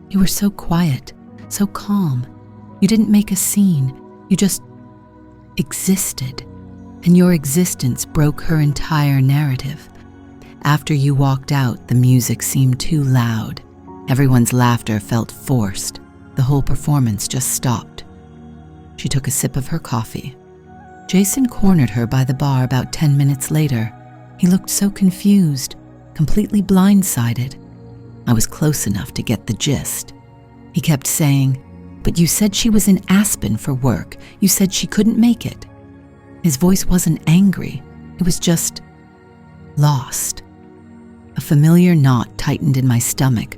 You were so quiet, so calm. You didn't make a scene. You just existed. And your existence broke her entire narrative. After you walked out, the music seemed too loud. Everyone's laughter felt forced. The whole performance just stopped. She took a sip of her coffee. Jason cornered her by the bar about 10 minutes later. He looked so confused, completely blindsided. I was close enough to get the gist. He kept saying, "But you said she was in Aspen for work. You said she couldn't make it." His voice wasn't angry. It was just lost. A familiar knot tightened in my stomach,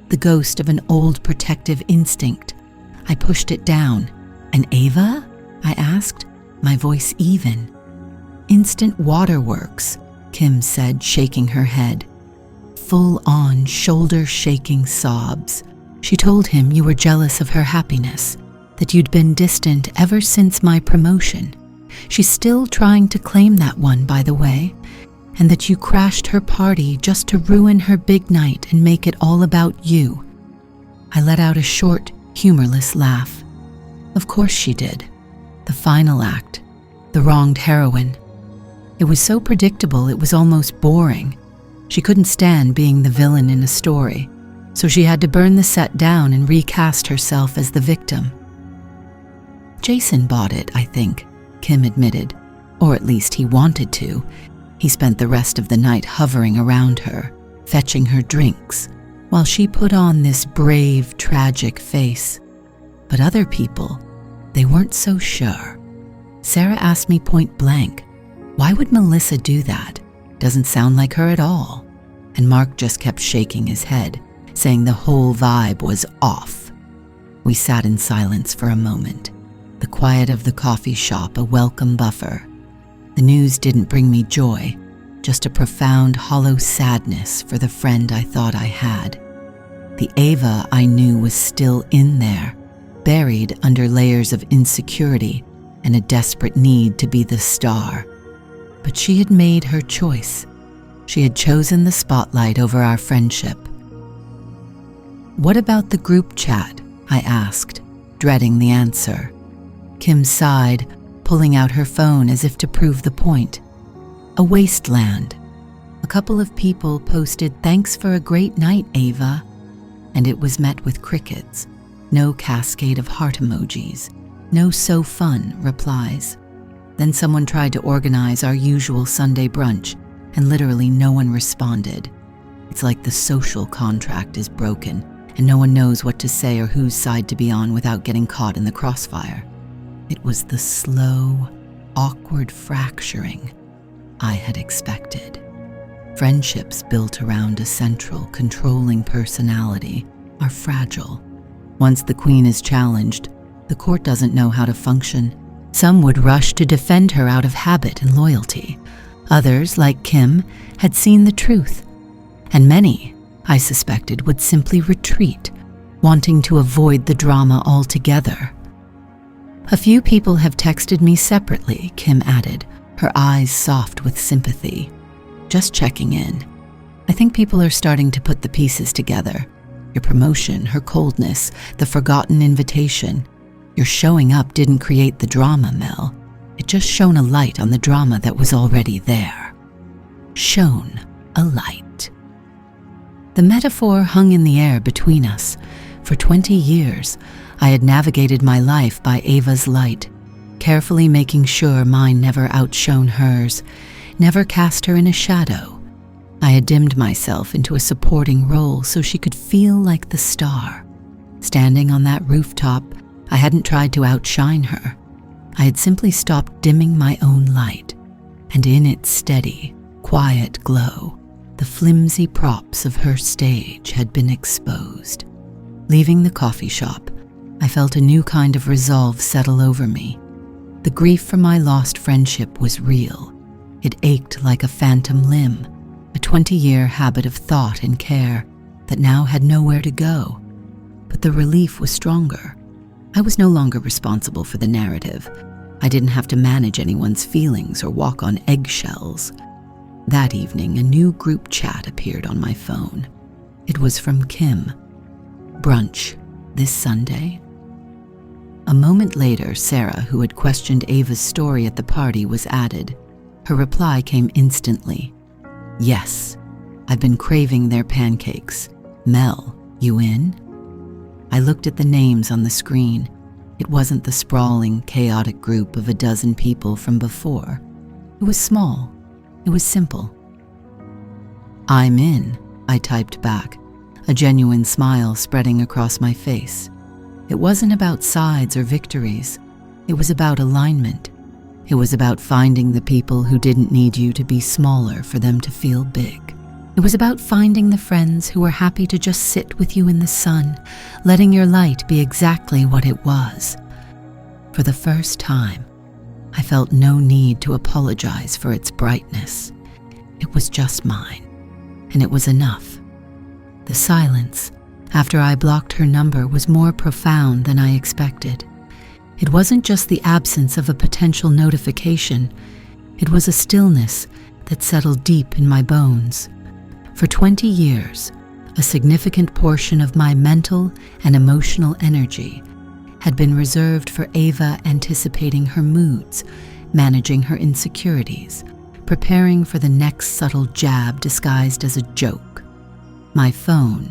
the ghost of an old protective instinct. I pushed it down. "And Ava?" I asked, my voice even. "Instant waterworks," Kim said, shaking her head. Full-on, shoulder-shaking sobs. She told him you were jealous of her happiness, that you'd been distant ever since my promotion. She's still trying to claim that one, by the way, and that you crashed her party just to ruin her big night and make it all about you. I let out a short, humorless laugh. Of course she did. The final act, the wronged heroine. It was so predictable it was almost boring. She couldn't stand being the villain in a story, so she had to burn the set down and recast herself as the victim. Jason bought it, I think, Kim admitted, or at least he wanted to. He spent the rest of the night hovering around her, fetching her drinks, while she put on this brave, tragic face. But other people, they weren't so sure. Sarah asked me point blank, "Why would Melissa do that? Doesn't sound like her at all." And Mark just kept shaking his head, saying the whole vibe was off. We sat in silence for a moment, the quiet of the coffee shop a welcome buffer. The news didn't bring me joy, just a profound, hollow sadness for the friend I thought I had. The Ava I knew was still in there, buried under layers of insecurity and a desperate need to be the star. But she had made her choice. She had chosen the spotlight over our friendship. "What about the group chat?" I asked, dreading the answer. Kim sighed, pulling out her phone as if to prove the point. A wasteland. A couple of people posted, "Thanks for a great night, Ava," and it was met with crickets. No cascade of heart emojis, no "so fun" replies. Then someone tried to organize our usual Sunday brunch, and literally no one responded. It's like the social contract is broken, and no one knows what to say or whose side to be on without getting caught in the crossfire. It was the slow, awkward fracturing I had expected. Friendships built around a central, controlling personality are fragile. Once the queen is challenged, the court doesn't know how to function. Some would rush to defend her out of habit and loyalty. Others, like Kim, had seen the truth. And many, I suspected, would simply retreat, wanting to avoid the drama altogether. A few people have texted me separately, Kim added, her eyes soft with sympathy. Just checking in. I think people are starting to put the pieces together. Your promotion, her coldness, the forgotten invitation. Your showing up didn't create the drama, Mel. It just shone a light on the drama that was already there. Shone a light. The metaphor hung in the air between us. For 20 years, I had navigated my life by Ava's light, carefully making sure mine never outshone hers, never cast her in a shadow. I had dimmed myself into a supporting role so she could feel like the star. Standing on that rooftop, I hadn't tried to outshine her. I had simply stopped dimming my own light, and in its steady, quiet glow, the flimsy props of her stage had been exposed. Leaving the coffee shop, I felt a new kind of resolve settle over me. The grief for my lost friendship was real. It ached like a phantom limb, a 20-year habit of thought and care that now had nowhere to go. But the relief was stronger. I was no longer responsible for the narrative. I didn't have to manage anyone's feelings or walk on eggshells. That evening, a new group chat appeared on my phone. It was from Kim. Brunch, this Sunday? A moment later, Sarah, who had questioned Ava's story at the party, was added. Her reply came instantly. Yes, I've been craving their pancakes. Mel, you in? I looked at the names on the screen. It wasn't the sprawling, chaotic group of a dozen people from before. It was small. It was simple. I'm in, I typed back, a genuine smile spreading across my face. It wasn't about sides or victories. It was about alignment. It was about finding the people who didn't need you to be smaller for them to feel big. It was about finding the friends who were happy to just sit with you in the sun, letting your light be exactly what it was. For the first time, I felt no need to apologize for its brightness. It was just mine, and it was enough. The silence, after I blocked her number, was more profound than I expected. It wasn't just the absence of a potential notification. It was a stillness that settled deep in my bones. For 20 years, a significant portion of my mental and emotional energy had been reserved for Ava, anticipating her moods, managing her insecurities, preparing for the next subtle jab disguised as a joke. My phone,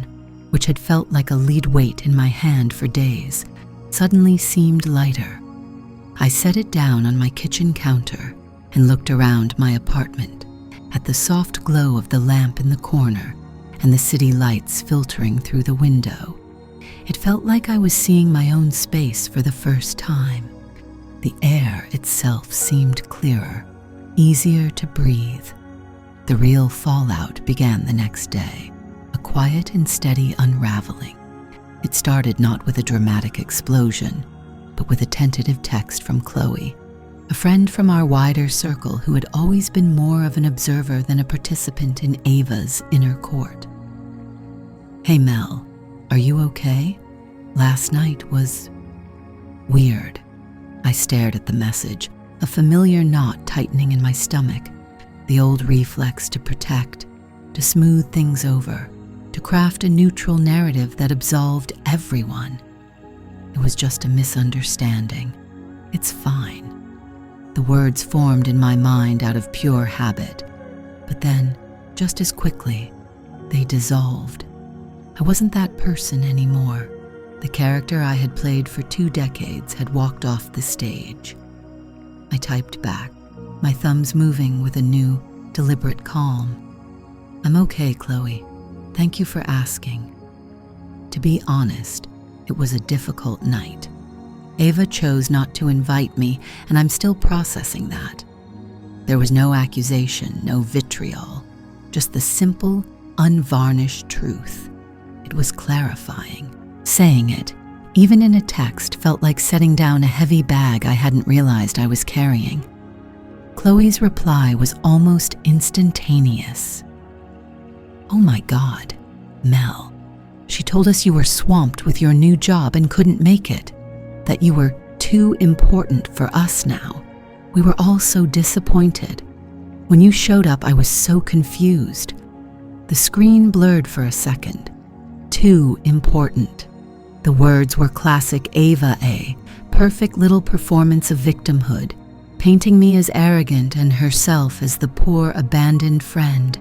which had felt like a lead weight in my hand for days, suddenly seemed lighter. I set it down on my kitchen counter and looked around my apartment at the soft glow of the lamp in the corner and the city lights filtering through the window. It felt like I was seeing my own space for the first time. The air itself seemed clearer, easier to breathe. The real fallout began the next day, a quiet and steady unraveling. It started not with a dramatic explosion, but with a tentative text from Chloe, a friend from our wider circle who had always been more of an observer than a participant in Ava's inner court. Hey Mel, are you okay? Last night was weird. I stared at the message, a familiar knot tightening in my stomach, the old reflex to protect, to smooth things over, to craft a neutral narrative that absolved everyone. It was just a misunderstanding. It's fine. The words formed in my mind out of pure habit, but then, just as quickly, they dissolved. I wasn't that person anymore. The character I had played for 2 decades had walked off the stage. I typed back, my thumbs moving with a new, deliberate calm. I'm okay, Chloe. Thank you for asking. To be honest, it was a difficult night. Ava chose not to invite me, and I'm still processing that. There was no accusation, no vitriol, just the simple, unvarnished truth. It was clarifying. Saying it, even in a text, felt like setting down a heavy bag I hadn't realized I was carrying. Chloe's reply was almost instantaneous. "Oh my God, Mel. She told us you were swamped with your new job and couldn't make it, that you were too important for us now. We were all so disappointed. When you showed up, I was so confused." The screen blurred for a second. Too important. The words were classic Ava A, perfect little performance of victimhood, painting me as arrogant and herself as the poor abandoned friend.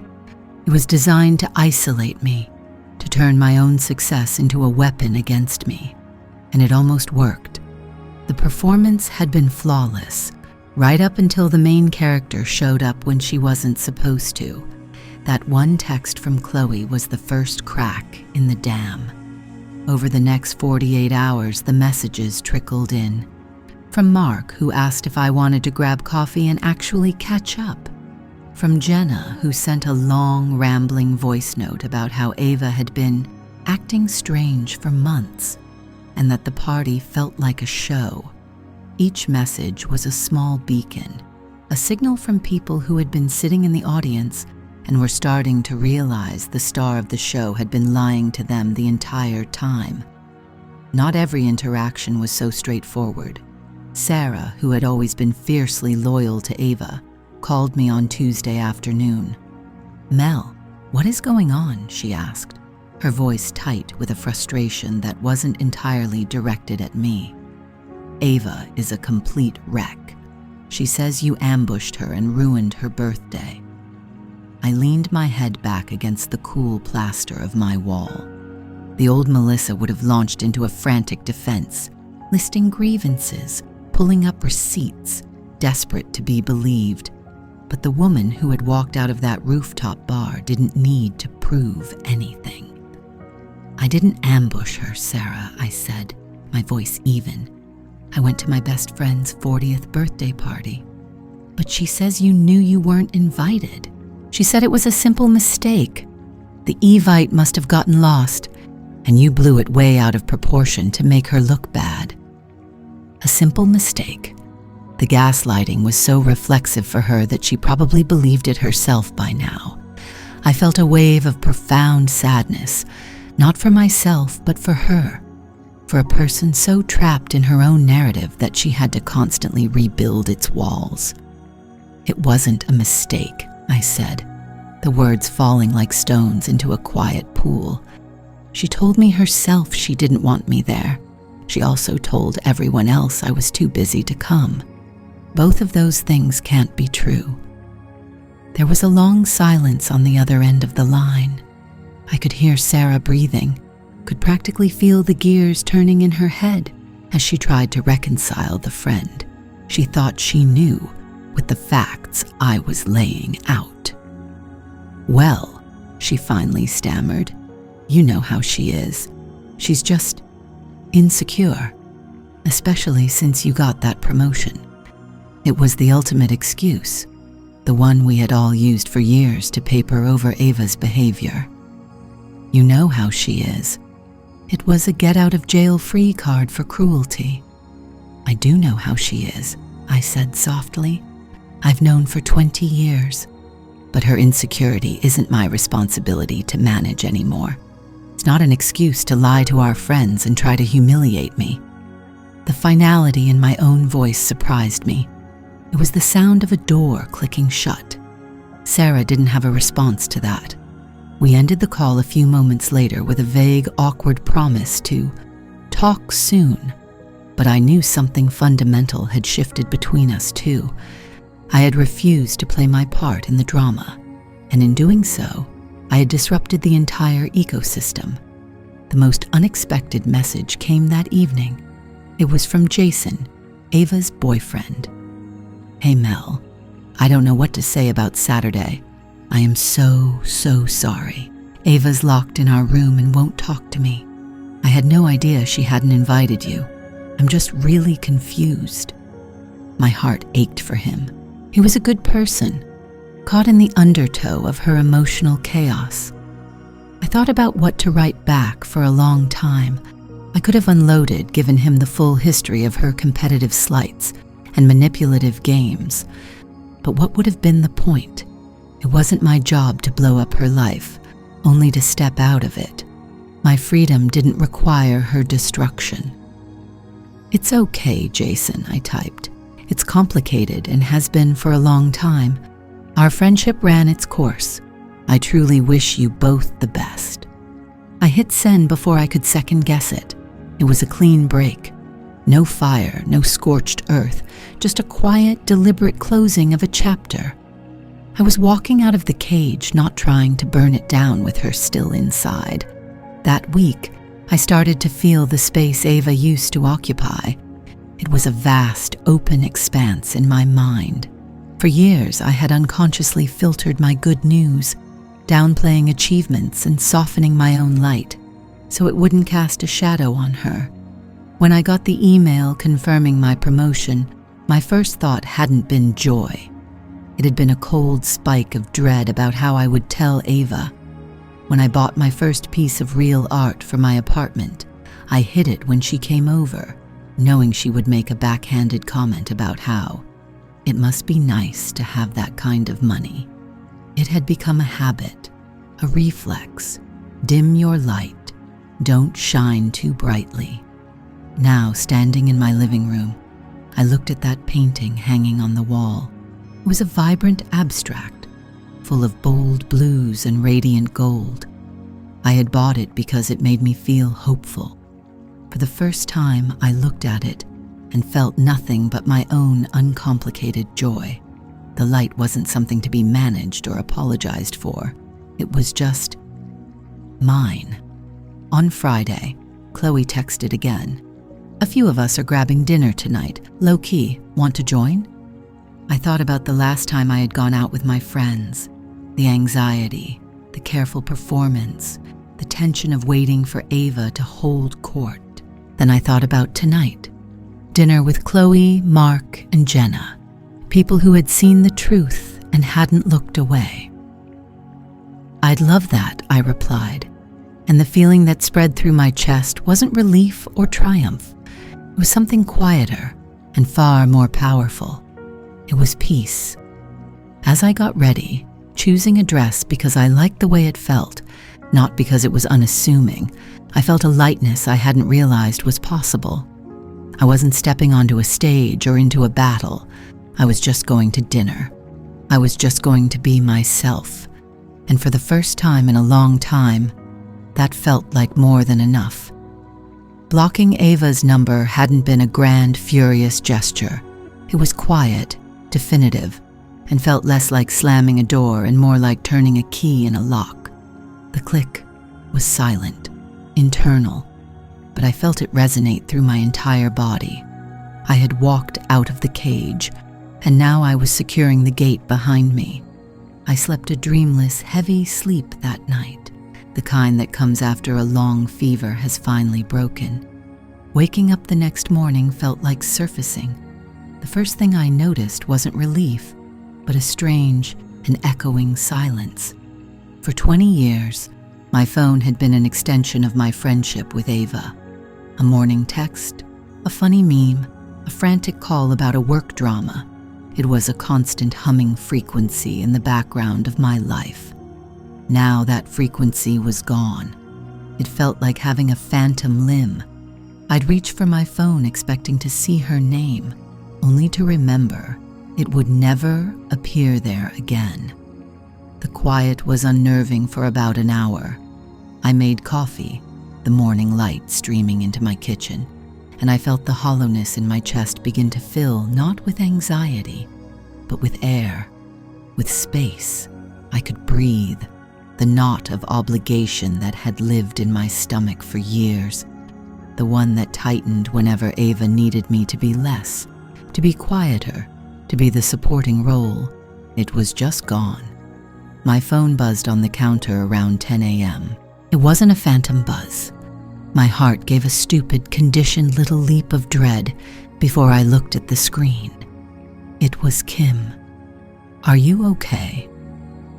It was designed to isolate me, to turn my own success into a weapon against me. And it almost worked. The performance had been flawless, right up until the main character showed up when she wasn't supposed to. That one text from Chloe was the first crack in the dam. Over the next 48 hours, the messages trickled in. From Mark, who asked if I wanted to grab coffee and actually catch up. From Jenna, who sent a long, rambling voice note about how Ava had been acting strange for months, and that the party felt like a show. Each message was a small beacon, a signal from people who had been sitting in the audience and were starting to realize the star of the show had been lying to them the entire time. Not every interaction was so straightforward. Sarah, who had always been fiercely loyal to Ava, called me on Tuesday afternoon. "Mel, what is going on?" she asked, her voice tight with a frustration that wasn't entirely directed at me. "Ava is a complete wreck. She says you ambushed her and ruined her birthday." I leaned my head back against the cool plaster of my wall. The old Melissa would have launched into a frantic defense, listing grievances, pulling up receipts, desperate to be believed. But the woman who had walked out of that rooftop bar didn't need to prove anything. "I didn't ambush her, Sarah," I said, my voice even. "I went to my best friend's 40th birthday party." "But she says you knew you weren't invited. She said it was a simple mistake. The Evite must have gotten lost, and you blew it way out of proportion to make her look bad." A simple mistake. The gaslighting was so reflexive for her that she probably believed it herself by now. I felt a wave of profound sadness, not for myself, but for her, for a person so trapped in her own narrative that she had to constantly rebuild its walls. "It wasn't a mistake," I said, the words falling like stones into a quiet pool. "She told me herself she didn't want me there. She also told everyone else I was too busy to come. Both of those things can't be true." There was a long silence on the other end of the line. I could hear Sarah breathing, could practically feel the gears turning in her head as she tried to reconcile the friend she thought she knew with the facts I was laying out. "Well," she finally stammered, "you know how she is. She's just insecure, especially since you got that promotion." It was the ultimate excuse, the one we had all used for years to paper over Ava's behavior. "You know how she is. It was a get-out-of-jail-free card for cruelty." "I do know how she is," I said softly. "I've known for 20 years. But her insecurity isn't my responsibility to manage anymore. It's not an excuse to lie to our friends and try to humiliate me." The finality in my own voice surprised me. It was the sound of a door clicking shut. Sarah didn't have a response to that. We ended the call a few moments later with a vague, awkward promise to talk soon. But I knew something fundamental had shifted between us too. I had refused to play my part in the drama, and in doing so, I had disrupted the entire ecosystem. The most unexpected message came that evening. It was from Jason, Ava's boyfriend. "Hey Mel, I don't know what to say about Saturday. I am so sorry. Ava's locked in our room and won't talk to me. I had no idea she hadn't invited you. I'm just really confused." My heart ached for him. He was a good person, caught in the undertow of her emotional chaos. I thought about what to write back for a long time. I could have unloaded, given him the full history of her competitive slights and manipulative games. But what would have been the point? It wasn't my job to blow up her life, only to step out of it. My freedom didn't require her destruction. "It's okay, Jason," I typed. "It's complicated and has been for a long time. Our friendship ran its course. I truly wish you both the best." I hit send before I could second guess it. It was a clean break. No fire, no scorched earth, just a quiet, deliberate closing of a chapter. I was walking out of the cage, not trying to burn it down with her still inside. That week, I started to feel the space Ava used to occupy. It was a vast, open expanse in my mind. For years, I had unconsciously filtered my good news, downplaying achievements and softening my own light, so it wouldn't cast a shadow on her. When I got the email confirming my promotion, my first thought hadn't been joy. It had been a cold spike of dread about how I would tell Ava. When I bought my first piece of real art for my apartment, I hid it when she came over, knowing she would make a backhanded comment about how it must be nice to have that kind of money. It had become a habit, a reflex. Dim your light. Don't shine too brightly. Now, standing in my living room, I looked at that painting hanging on the wall. It was a vibrant abstract, full of bold blues and radiant gold. I had bought it because it made me feel hopeful. For the first time, I looked at it and felt nothing but my own uncomplicated joy. The light wasn't something to be managed or apologized for. It was just mine. On Friday, Chloe texted again. "A few of us are grabbing dinner tonight, low-key. Want to join?" I thought about the last time I had gone out with my friends. The anxiety, the careful performance, the tension of waiting for Ava to hold court. Then I thought about tonight. Dinner with Chloe, Mark, and Jenna. People who had seen the truth and hadn't looked away. "I'd love that," I replied, and the feeling that spread through my chest wasn't relief or triumph. It was something quieter and far more powerful. It was peace. As I got ready, choosing a dress because I liked the way it felt, not because it was unassuming, I felt a lightness I hadn't realized was possible. I wasn't stepping onto a stage or into a battle. I was just going to dinner. I was just going to be myself. And for the first time in a long time, that felt like more than enough. Blocking Ava's number hadn't been a grand, furious gesture. It was quiet, definitive, and felt less like slamming a door and more like turning a key in a lock. The click was silent, internal, but I felt it resonate through my entire body. I had walked out of the cage, and now I was securing the gate behind me. I slept a dreamless, heavy sleep that night, the kind that comes after a long fever has finally broken. Waking up the next morning felt like surfacing. The first thing I noticed wasn't relief, but a strange and echoing silence. For 20 years, my phone had been an extension of my friendship with Ava. A morning text, a funny meme, a frantic call about a work drama. It was a constant humming frequency in the background of my life. Now that frequency was gone. It felt like having a phantom limb. I'd reach for my phone expecting to see her name, only to remember it would never appear there again. The quiet was unnerving for about an hour. I made coffee, the morning light streaming into my kitchen, and I felt the hollowness in my chest begin to fill not with anxiety, but with air, with space. I could breathe, the knot of obligation that had lived in my stomach for years, the one that tightened whenever Ava needed me to be less, to be quieter, to be the supporting role. It was just gone. My phone buzzed on the counter around 10 a.m. It wasn't a phantom buzz. My heart gave a stupid, conditioned little leap of dread before I looked at the screen. It was Kim. "Are you okay?"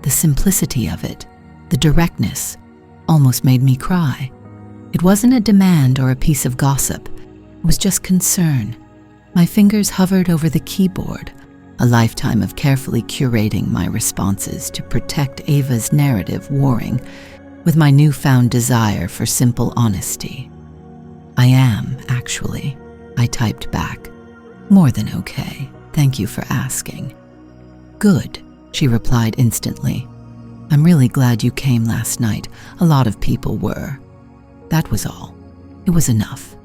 The simplicity of it, the directness, almost made me cry. It wasn't a demand or a piece of gossip. It was just concern. My fingers hovered over the keyboard, a lifetime of carefully curating my responses to protect Ava's narrative warring with my newfound desire for simple honesty. "I am, actually," I typed back. "More than okay. Thank you for asking." "Good," she replied instantly. "I'm really glad you came last night. A lot of people were." That was all. It was enough.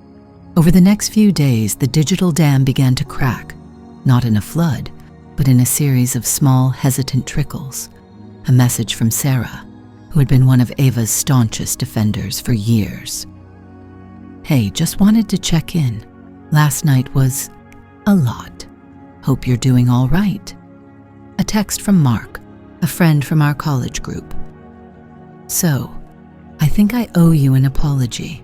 Over the next few days, the digital dam began to crack, not in a flood, but in a series of small, hesitant trickles. A message from Sarah, who had been one of Ava's staunchest defenders for years. "Hey, just wanted to check in. Last night was a lot. Hope you're doing all right." A text from Mark, a friend from our college group. "So, I think I owe you an apology.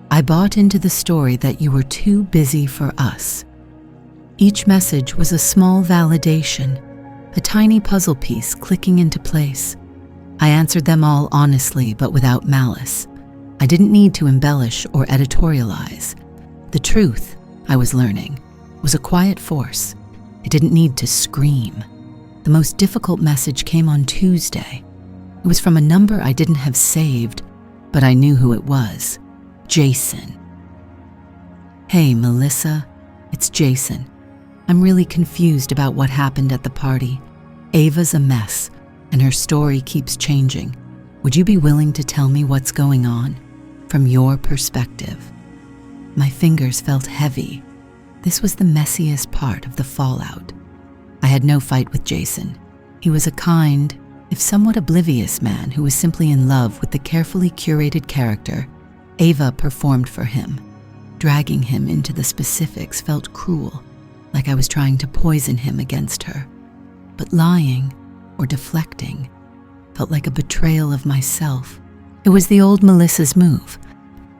I bought into the story that you were too busy for us." Each message was a small validation, a tiny puzzle piece clicking into place. I answered them all honestly, but without malice. I didn't need to embellish or editorialize. The truth, I was learning, was a quiet force. It didn't need to scream. The most difficult message came on Tuesday. It was from a number I didn't have saved, but I knew who it was. Jason. "Hey, Melissa, it's Jason. I'm really confused about what happened at the party. Ava's a mess, and her story keeps changing. Would you be willing to tell me what's going on, from your perspective?" My fingers felt heavy. This was the messiest part of the fallout. I had no fight with Jason. He was a kind, if somewhat oblivious man who was simply in love with the carefully curated character Ava performed for him. Dragging him into the specifics felt cruel, like I was trying to poison him against her. But lying, or deflecting, felt like a betrayal of myself. It was the old Melissa's move.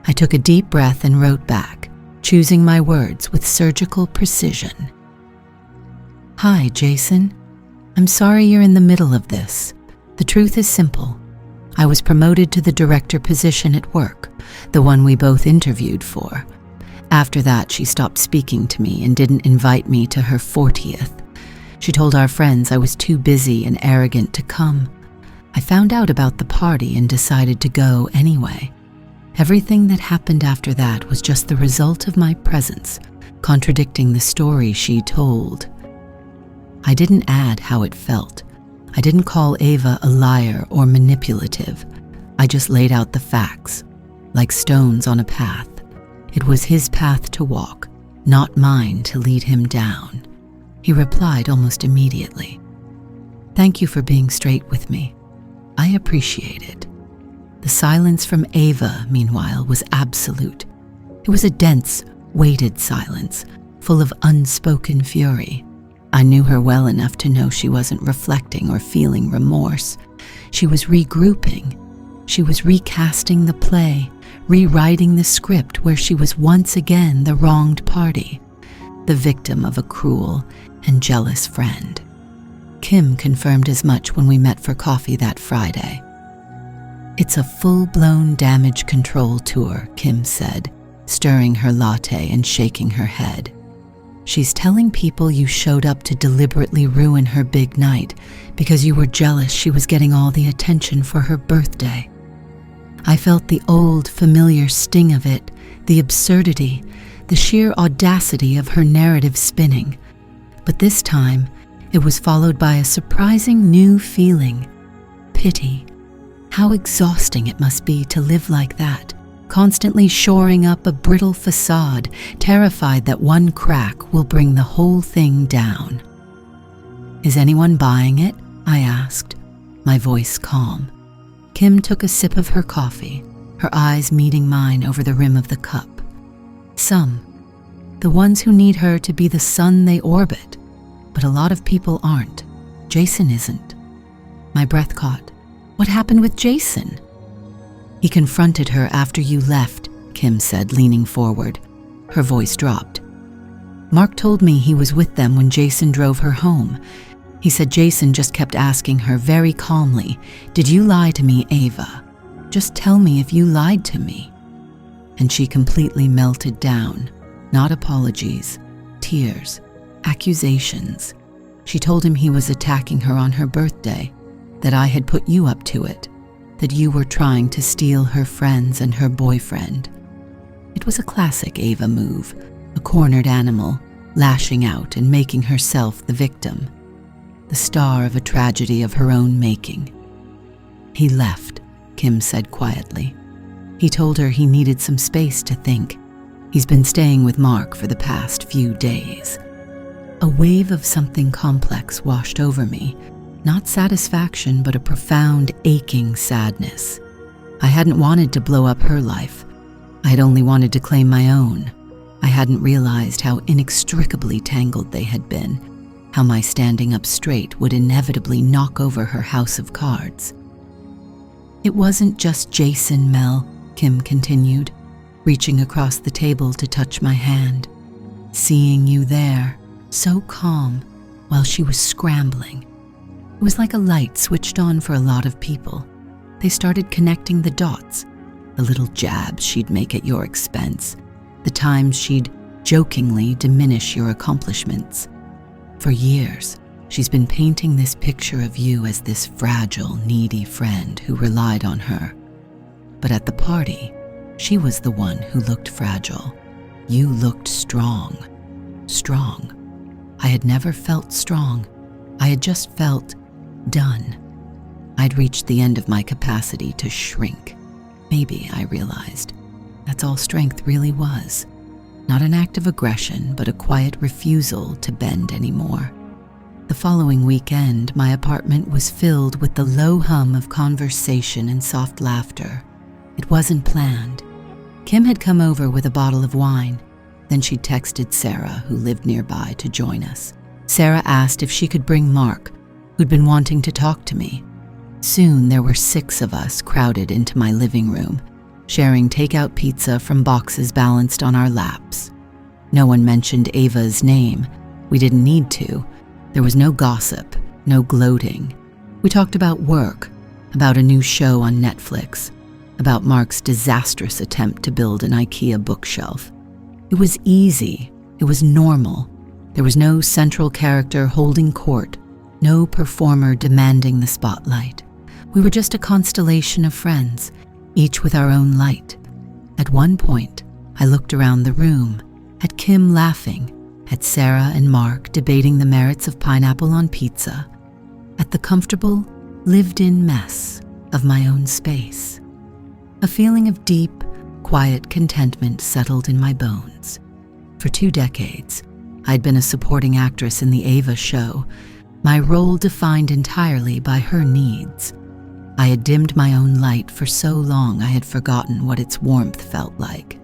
I took a deep breath and wrote back, choosing my words with surgical precision. "Hi, Jason. I'm sorry you're in the middle of this. The truth is simple. I was promoted to the director position at work, the one we both interviewed for. After that, she stopped speaking to me and didn't invite me to her 40th. She told our friends I was too busy and arrogant to come. I found out about the party and decided to go anyway. Everything that happened after that was just the result of my presence, contradicting the story she told." I didn't add how it felt. I didn't call Ava a liar or manipulative. I just laid out the facts, like stones on a path. It was his path to walk, not mine to lead him down. He replied almost immediately. "Thank you for being straight with me. I appreciate it." The silence from Ava, meanwhile, was absolute. It was a dense, weighted silence, full of unspoken fury. I knew her well enough to know she wasn't reflecting or feeling remorse. She was regrouping. She was recasting the play, rewriting the script where she was once again the wronged party, the victim of a cruel and jealous friend. Kim confirmed as much when we met for coffee that Friday. "It's a full-blown damage control tour," Kim said, stirring her latte and shaking her head. "She's telling people you showed up to deliberately ruin her big night because you were jealous she was getting all the attention for her birthday." I felt the old, familiar sting of it, the absurdity, the sheer audacity of her narrative spinning. But this time, it was followed by a surprising new feeling: pity. How exhausting it must be to live like that, constantly shoring up a brittle facade, terrified that one crack will bring the whole thing down. "Is anyone buying it?" I asked, my voice calm. Kim took a sip of her coffee, her eyes meeting mine over the rim of the cup. "Some. The ones who need her to be the sun they orbit. But a lot of people aren't. Jason isn't." My breath caught. "What happened with Jason?" "He confronted her after you left. Kim said, leaning forward. Her voice dropped. Mark told me he was with them when Jason drove her home. He said Jason just kept asking her very calmly, "Did you lie to me, Ava? Just tell me if you lied to me." And she completely melted down. Not apologies, tears, accusations. She told him he was attacking her on her birthday, that I had put you up to it, that you were trying to steal her friends and her boyfriend. It was a classic Ava move, a cornered animal, lashing out and making herself the victim, the star of a tragedy of her own making. He left, Kim said quietly. He told her he needed some space to think. He's been staying with Mark for the past few days. A wave of something complex washed over me, not satisfaction, but a profound, aching sadness. I hadn't wanted to blow up her life. I had only wanted to claim my own. I hadn't realized how inextricably tangled they had been, how my standing up straight would inevitably knock over her house of cards. It wasn't just Jason, Mel, Kim continued, reaching across the table to touch my hand. Seeing you there, so calm, while she was scrambling. It was like a light switched on for a lot of people. They started connecting the dots, the little jabs she'd make at your expense, the times she'd jokingly diminish your accomplishments. For years, she's been painting this picture of you as this fragile, needy friend who relied on her. But at the party, she was the one who looked fragile. You looked strong. Strong. I had never felt strong. I had just felt done. I'd reached the end of my capacity to shrink. Maybe, I realized, that's all strength really was. Not an act of aggression, but a quiet refusal to bend anymore. The following weekend, my apartment was filled with the low hum of conversation and soft laughter. It wasn't planned. Kim had come over with a bottle of wine. Then she texted Sarah, who lived nearby, to join us. Sarah asked if she could bring Mark, who'd been wanting to talk to me. Soon there were 6 of us crowded into my living room, sharing takeout pizza from boxes balanced on our laps. No one mentioned Ava's name. We didn't need to. There was no gossip, no gloating. We talked about work, about a new show on Netflix, about Mark's disastrous attempt to build an IKEA bookshelf. It was easy. It was normal. There was no central character holding court, no performer demanding the spotlight. We were just a constellation of friends, each with our own light. At one point, I looked around the room, at Kim laughing, at Sarah and Mark debating the merits of pineapple on pizza, at the comfortable, lived-in mess of my own space. A feeling of deep, quiet contentment settled in my bones. For 2 decades, I'd been a supporting actress in the Ava show, my role defined entirely by her needs. I had dimmed my own light for so long I had forgotten what its warmth felt like.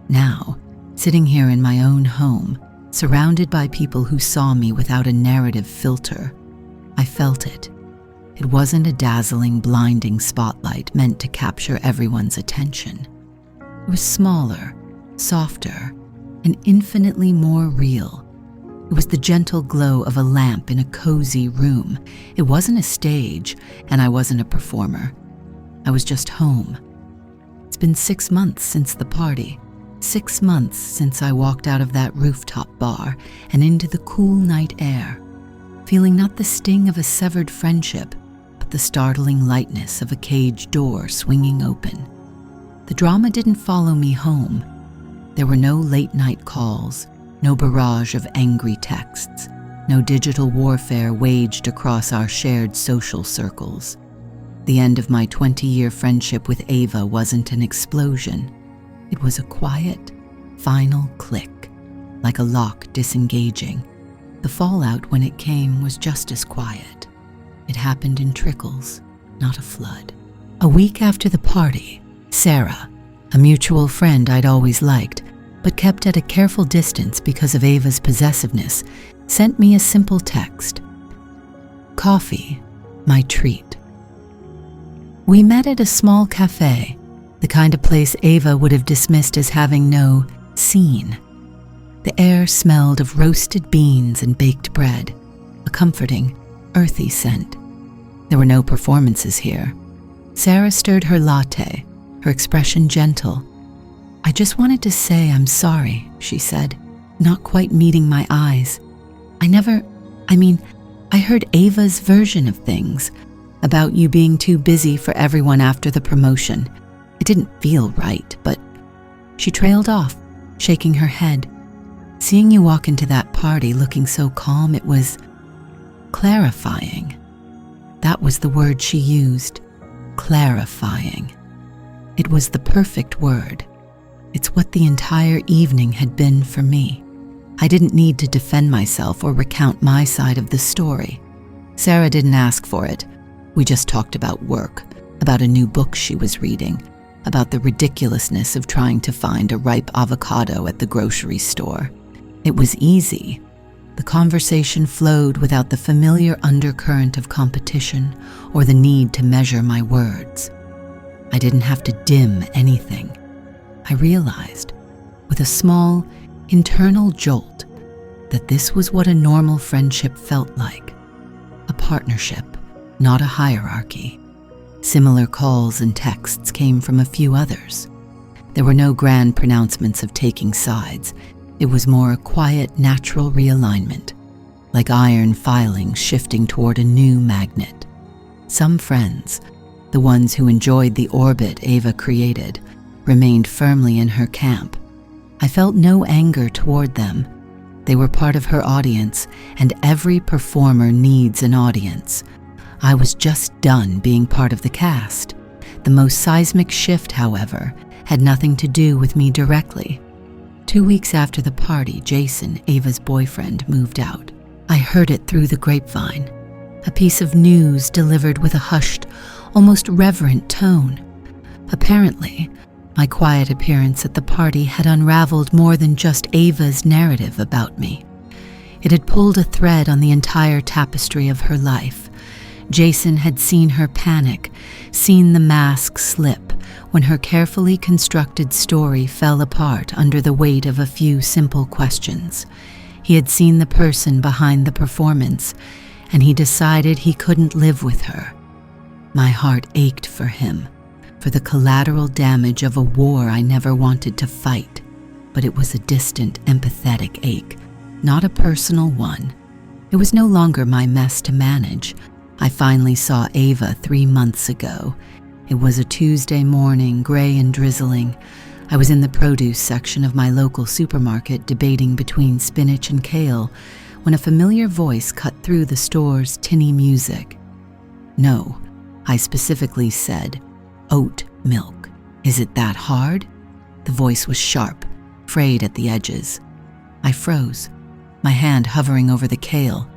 Now, sitting here in my own home, surrounded by people who saw me without a narrative filter, I felt it. It wasn't a dazzling, blinding spotlight meant to capture everyone's attention. It was smaller, softer, and infinitely more real. It was the gentle glow of a lamp in a cozy room. It wasn't a stage, and I wasn't a performer. I was just home. It's been 6 months since the party. 6 months since I walked out of that rooftop bar and into the cool night air, feeling not the sting of a severed friendship, but the startling lightness of a cage door swinging open. The drama didn't follow me home. There were no late-night calls, no barrage of angry texts, no digital warfare waged across our shared social circles. The end of my 20-year friendship with Ava wasn't an explosion. It was a quiet, final click, like a lock disengaging. The fallout when it came was just as quiet. It happened in trickles, not a flood. A week after the party, Sarah, a mutual friend I'd always liked, but kept at a careful distance because of Ava's possessiveness, sent me a simple text. Coffee, my treat. We met at a small cafe, the kind of place Ava would have dismissed as having no scene. The air smelled of roasted beans and baked bread, a comforting, earthy scent. There were no performances here. Sarah stirred her latte, her expression gentle. "I just wanted to say I'm sorry," she said, not quite meeting my eyes. I heard Ava's version of things, about you being too busy for everyone after the promotion. It didn't feel right, but..." She trailed off, shaking her head. "Seeing you walk into that party looking so calm, it was clarifying." That was the word she used, clarifying. It was the perfect word. It's what the entire evening had been for me. I didn't need to defend myself or recount my side of the story. Sarah didn't ask for it. We just talked about work, about a new book she was reading, about the ridiculousness of trying to find a ripe avocado at the grocery store. It was easy. The conversation flowed without the familiar undercurrent of competition or the need to measure my words. I didn't have to dim anything. I realized, with a small, internal jolt, that this was what a normal friendship felt like. A partnership, not a hierarchy. Similar calls and texts came from a few others. There were no grand pronouncements of taking sides. It was more a quiet, natural realignment, like iron filings shifting toward a new magnet. Some friends, the ones who enjoyed the orbit Ava created, remained firmly in her camp. I felt no anger toward them. They were part of her audience, and every performer needs an audience. I was just done being part of the cast. The most seismic shift, however, had nothing to do with me directly. 2 weeks after the party, Jason, Ava's boyfriend, moved out. I heard it through the grapevine, a piece of news delivered with a hushed, almost reverent tone. Apparently, my quiet appearance at the party had unraveled more than just Ava's narrative about me. It had pulled a thread on the entire tapestry of her life. Jason had seen her panic, seen the mask slip when her carefully constructed story fell apart under the weight of a few simple questions. He had seen the person behind the performance, and he decided he couldn't live with her. My heart ached for him, for the collateral damage of a war I never wanted to fight, but it was a distant, empathetic ache, not a personal one. It was no longer my mess to manage. I finally saw Ava 3 months ago. It was a Tuesday morning, gray and drizzling. I was in the produce section of my local supermarket debating between spinach and kale when a familiar voice cut through the store's tinny music. "No," I specifically said, "oat milk. Is it that hard?" The voice was sharp, frayed at the edges. I froze, my hand hovering over the kale.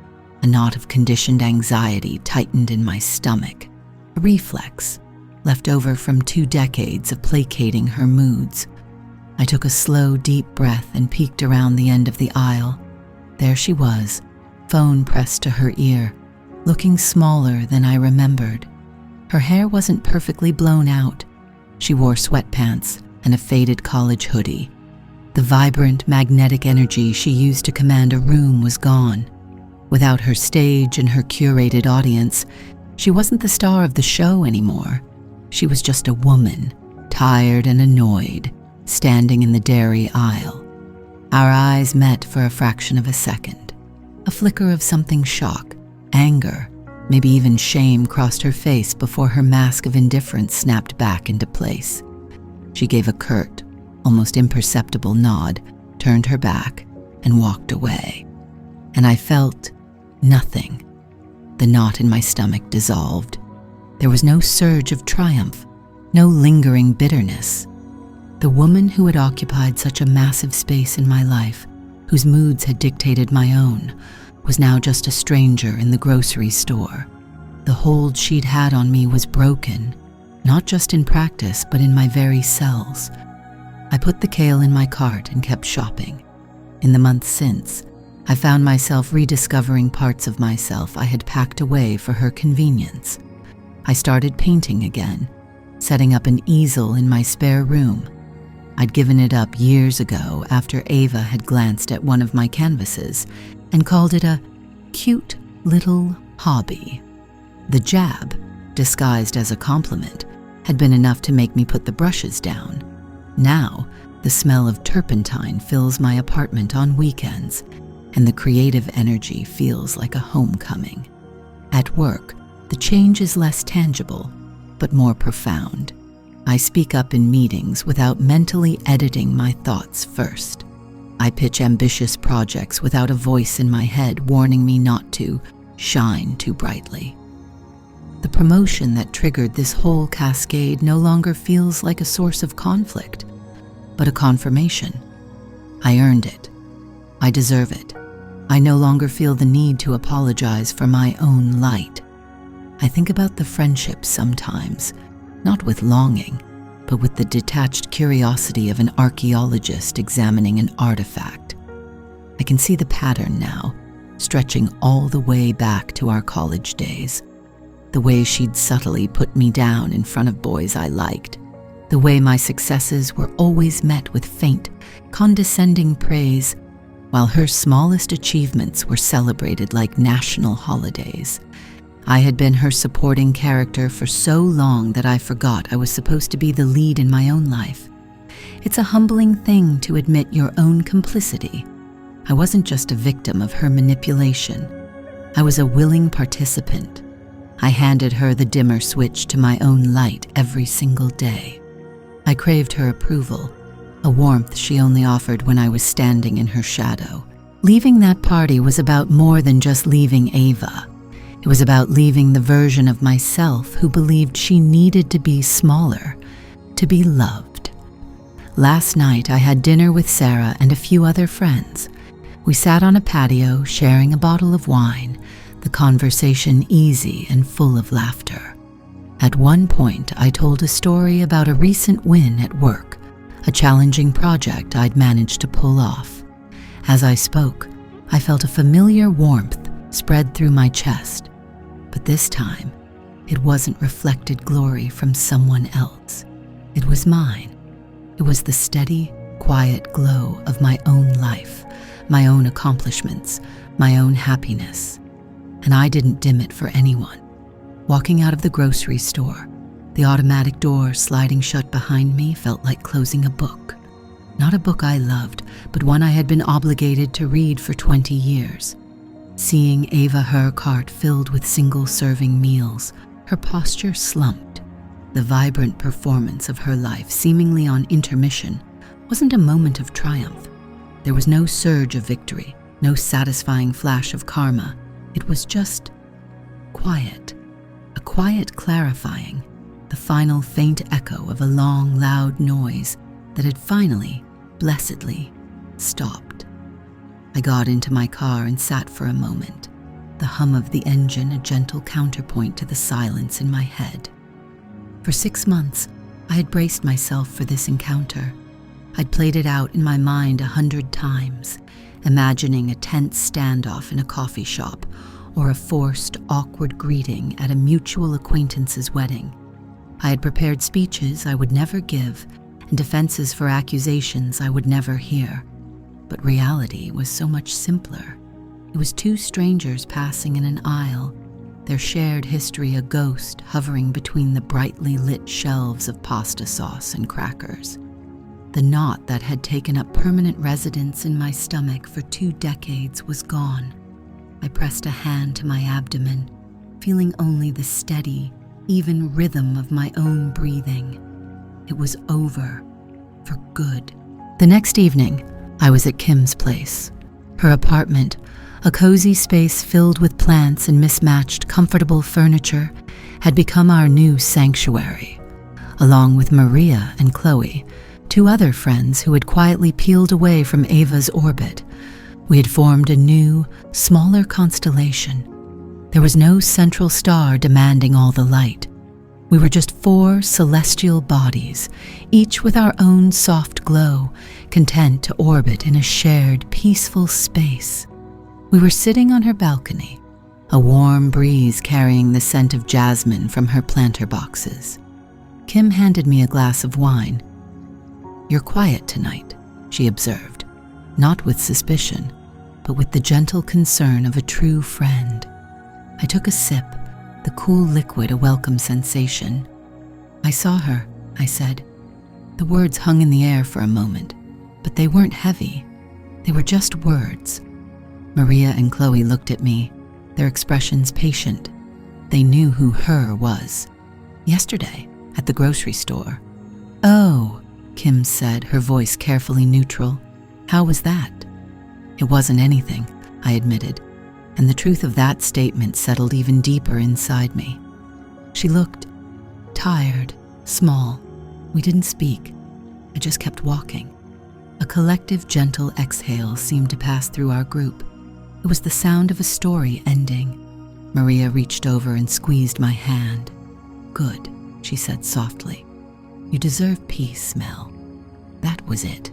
A knot of conditioned anxiety tightened in my stomach, a reflex left over from 2 decades of placating her moods. I took a slow, deep breath and peeked around the end of the aisle. There she was, phone pressed to her ear, looking smaller than I remembered. Her hair wasn't perfectly blown out. She wore sweatpants and a faded college hoodie. The vibrant, magnetic energy she used to command a room was gone. Without her stage and her curated audience, she wasn't the star of the show anymore. She was just a woman, tired and annoyed, standing in the dairy aisle. Our eyes met for a fraction of a second. A flicker of something shock, anger, maybe even shame crossed her face before her mask of indifference snapped back into place. She gave a curt, almost imperceptible nod, turned her back, and walked away. And I felt nothing. The knot in my stomach dissolved. There was no surge of triumph, no lingering bitterness. The woman who had occupied such a massive space in my life, whose moods had dictated my own, was now just a stranger in the grocery store. The hold she'd had on me was broken, not just in practice, but in my very cells. I put the kale in my cart and kept shopping. In the months since, I found myself rediscovering parts of myself I had packed away for her convenience. I started painting again, setting up an easel in my spare room. I'd given it up years ago after Ava had glanced at one of my canvases and called it a cute little hobby. The jab, disguised as a compliment, had been enough to make me put the brushes down. Now, the smell of turpentine fills my apartment on weekends, and the creative energy feels like a homecoming. At work, the change is less tangible, but more profound. I speak up in meetings without mentally editing my thoughts first. I pitch ambitious projects without a voice in my head warning me not to shine too brightly. The promotion that triggered this whole cascade no longer feels like a source of conflict, but a confirmation. I earned it. I deserve it. I no longer feel the need to apologize for my own light. I think about the friendships sometimes, not with longing, but with the detached curiosity of an archaeologist examining an artifact. I can see the pattern now, stretching all the way back to our college days. The way she'd subtly put me down in front of boys I liked. The way my successes were always met with faint, condescending praise, while her smallest achievements were celebrated like national holidays. I had been her supporting character for so long that I forgot I was supposed to be the lead in my own life. It's a humbling thing to admit your own complicity. I wasn't just a victim of her manipulation. I was a willing participant. I handed her the dimmer switch to my own light every single day. I craved her approval, a warmth she only offered when I was standing in her shadow. Leaving that party was about more than just leaving Ava. It was about leaving the version of myself who believed she needed to be smaller, to be loved. Last night I had dinner with Sarah and a few other friends. We sat on a patio sharing a bottle of wine, the conversation easy and full of laughter. At one point I told a story about a recent win at work, a challenging project I'd managed to pull off. As I spoke, I felt a familiar warmth spread through my chest. But this time, it wasn't reflected glory from someone else. It was mine. It was the steady, quiet glow of my own life, my own accomplishments, my own happiness. And I didn't dim it for anyone. Walking out of the grocery store, the automatic door sliding shut behind me felt like closing a book. Not a book I loved, but one I had been obligated to read for 20 years. Seeing Ava her cart filled with single-serving meals, her posture slumped. The vibrant performance of her life, seemingly on intermission, wasn't a moment of triumph. There was no surge of victory, no satisfying flash of karma. It was just quiet, a quiet clarifying, the final faint echo of a long, loud noise that had finally, blessedly, stopped. I got into my car and sat for a moment, the hum of the engine a gentle counterpoint to the silence in my head. For 6 months, I had braced myself for this encounter. I'd played it out in my mind 100 times, imagining a tense standoff in a coffee shop or a forced, awkward greeting at a mutual acquaintance's wedding. I had prepared speeches I would never give and defenses for accusations I would never hear. But reality was so much simpler. It was two strangers passing in an aisle, their shared history a ghost hovering between the brightly lit shelves of pasta sauce and crackers. The knot that had taken up permanent residence in my stomach for 2 decades was gone. I pressed a hand to my abdomen, feeling only the steady, even rhythm of my own breathing. It was over, for good. The next evening, I was at Kim's place. Her apartment, a cozy space filled with plants and mismatched, comfortable furniture, had become our new sanctuary. Along with Maria and Chloe, 2 other friends who had quietly peeled away from Ava's orbit, we had formed a new, smaller constellation. There was no central star demanding all the light. We were just 4 celestial bodies, each with our own soft glow, content to orbit in a shared, peaceful space. We were sitting on her balcony, a warm breeze carrying the scent of jasmine from her planter boxes. Kim handed me a glass of wine. "You're quiet tonight," she observed, not with suspicion, but with the gentle concern of a true friend. I took a sip, the cool liquid a welcome sensation. "I saw her," I said. The words hung in the air for a moment, but they weren't heavy. They were just words. Maria and Chloe looked at me, their expressions patient. They knew who her was. "Yesterday, at the grocery store." "Oh," Kim said, her voice carefully neutral. "How was that?" "It wasn't anything," I admitted, and the truth of that statement settled even deeper inside me. She looked tired, small. We didn't speak. I just kept walking. A collective, gentle exhale seemed to pass through our group. It was the sound of a story ending. Maria reached over and squeezed my hand. "Good," she said softly. "You deserve peace, Mel." That was it.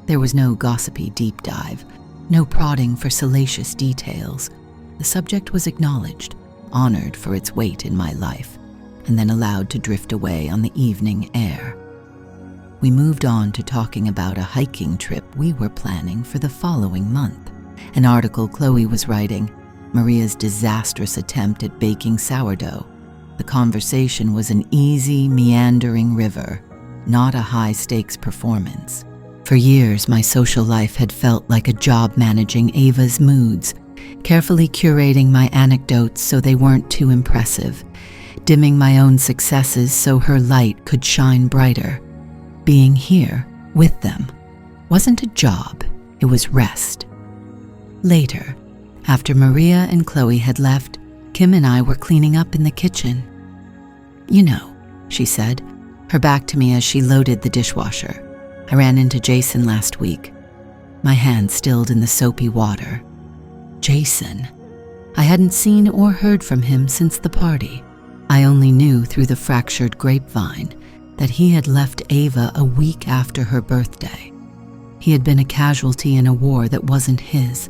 There was no gossipy deep dive, no prodding for salacious details. The subject was acknowledged, honored for its weight in my life, and then allowed to drift away on the evening air. We moved on to talking about a hiking trip we were planning for the following month, an article Chloe was writing, Maria's disastrous attempt at baking sourdough. The conversation was an easy, meandering river, not a high-stakes performance. For years, my social life had felt like a job managing Ava's moods, carefully curating my anecdotes so they weren't too impressive, dimming my own successes so her light could shine brighter. Being here, with them, wasn't a job, it was rest. Later, after Maria and Chloe had left, Kim and I were cleaning up in the kitchen. "You know," she said, her back to me as she loaded the dishwasher, "I ran into Jason last week." My hand stilled in the soapy water. Jason. I hadn't seen or heard from him since the party. I only knew through the fractured grapevine that he had left Ava a week after her birthday. He had been a casualty in a war that wasn't his,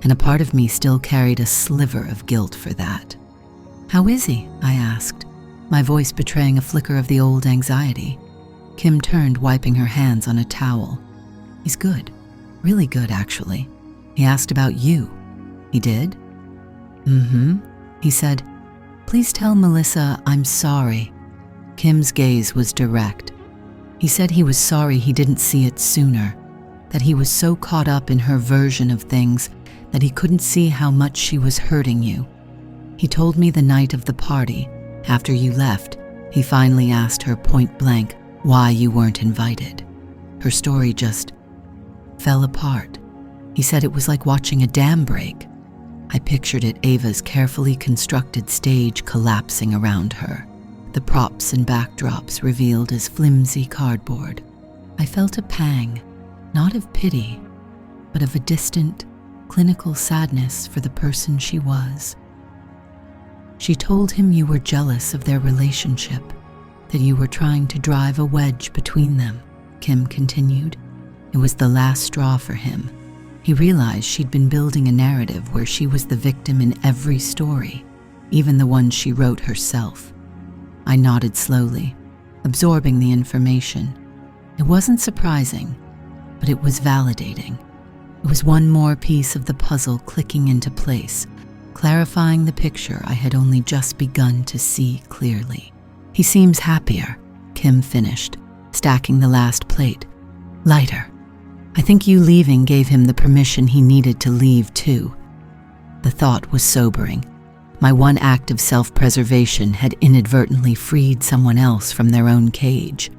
and a part of me still carried a sliver of guilt for that. "How is he?" I asked, my voice betraying a flicker of the old anxiety. Kim turned, wiping her hands on a towel. "He's good. Really good, actually. He asked about you." "He did?" "Mm-hmm," he said. "Please tell Melissa I'm sorry." Kim's gaze was direct. He said he was sorry he didn't see it sooner, that he was so caught up in her version of things that he couldn't see how much she was hurting you. He told me the night of the party, after you left, he finally asked her point blank why you weren't invited. Her story just fell apart. He said it was like watching a dam break. I pictured it, Ava's carefully constructed stage collapsing around her, the props and backdrops revealed as flimsy cardboard. I felt a pang, not of pity, but of a distant, clinical sadness for the person she was. She told him you were jealous of their relationship, that you were trying to drive a wedge between them, Kim continued. It was the last straw for him. He realized she'd been building a narrative where she was the victim in every story, even the ones she wrote herself. I nodded slowly, absorbing the information. It wasn't surprising, but it was validating. It was one more piece of the puzzle clicking into place, clarifying the picture I had only just begun to see clearly. "He seems happier," Kim finished, stacking the last plate. "Lighter. I think you leaving gave him the permission he needed to leave too." The thought was sobering. My one act of self-preservation had inadvertently freed someone else from their own cage.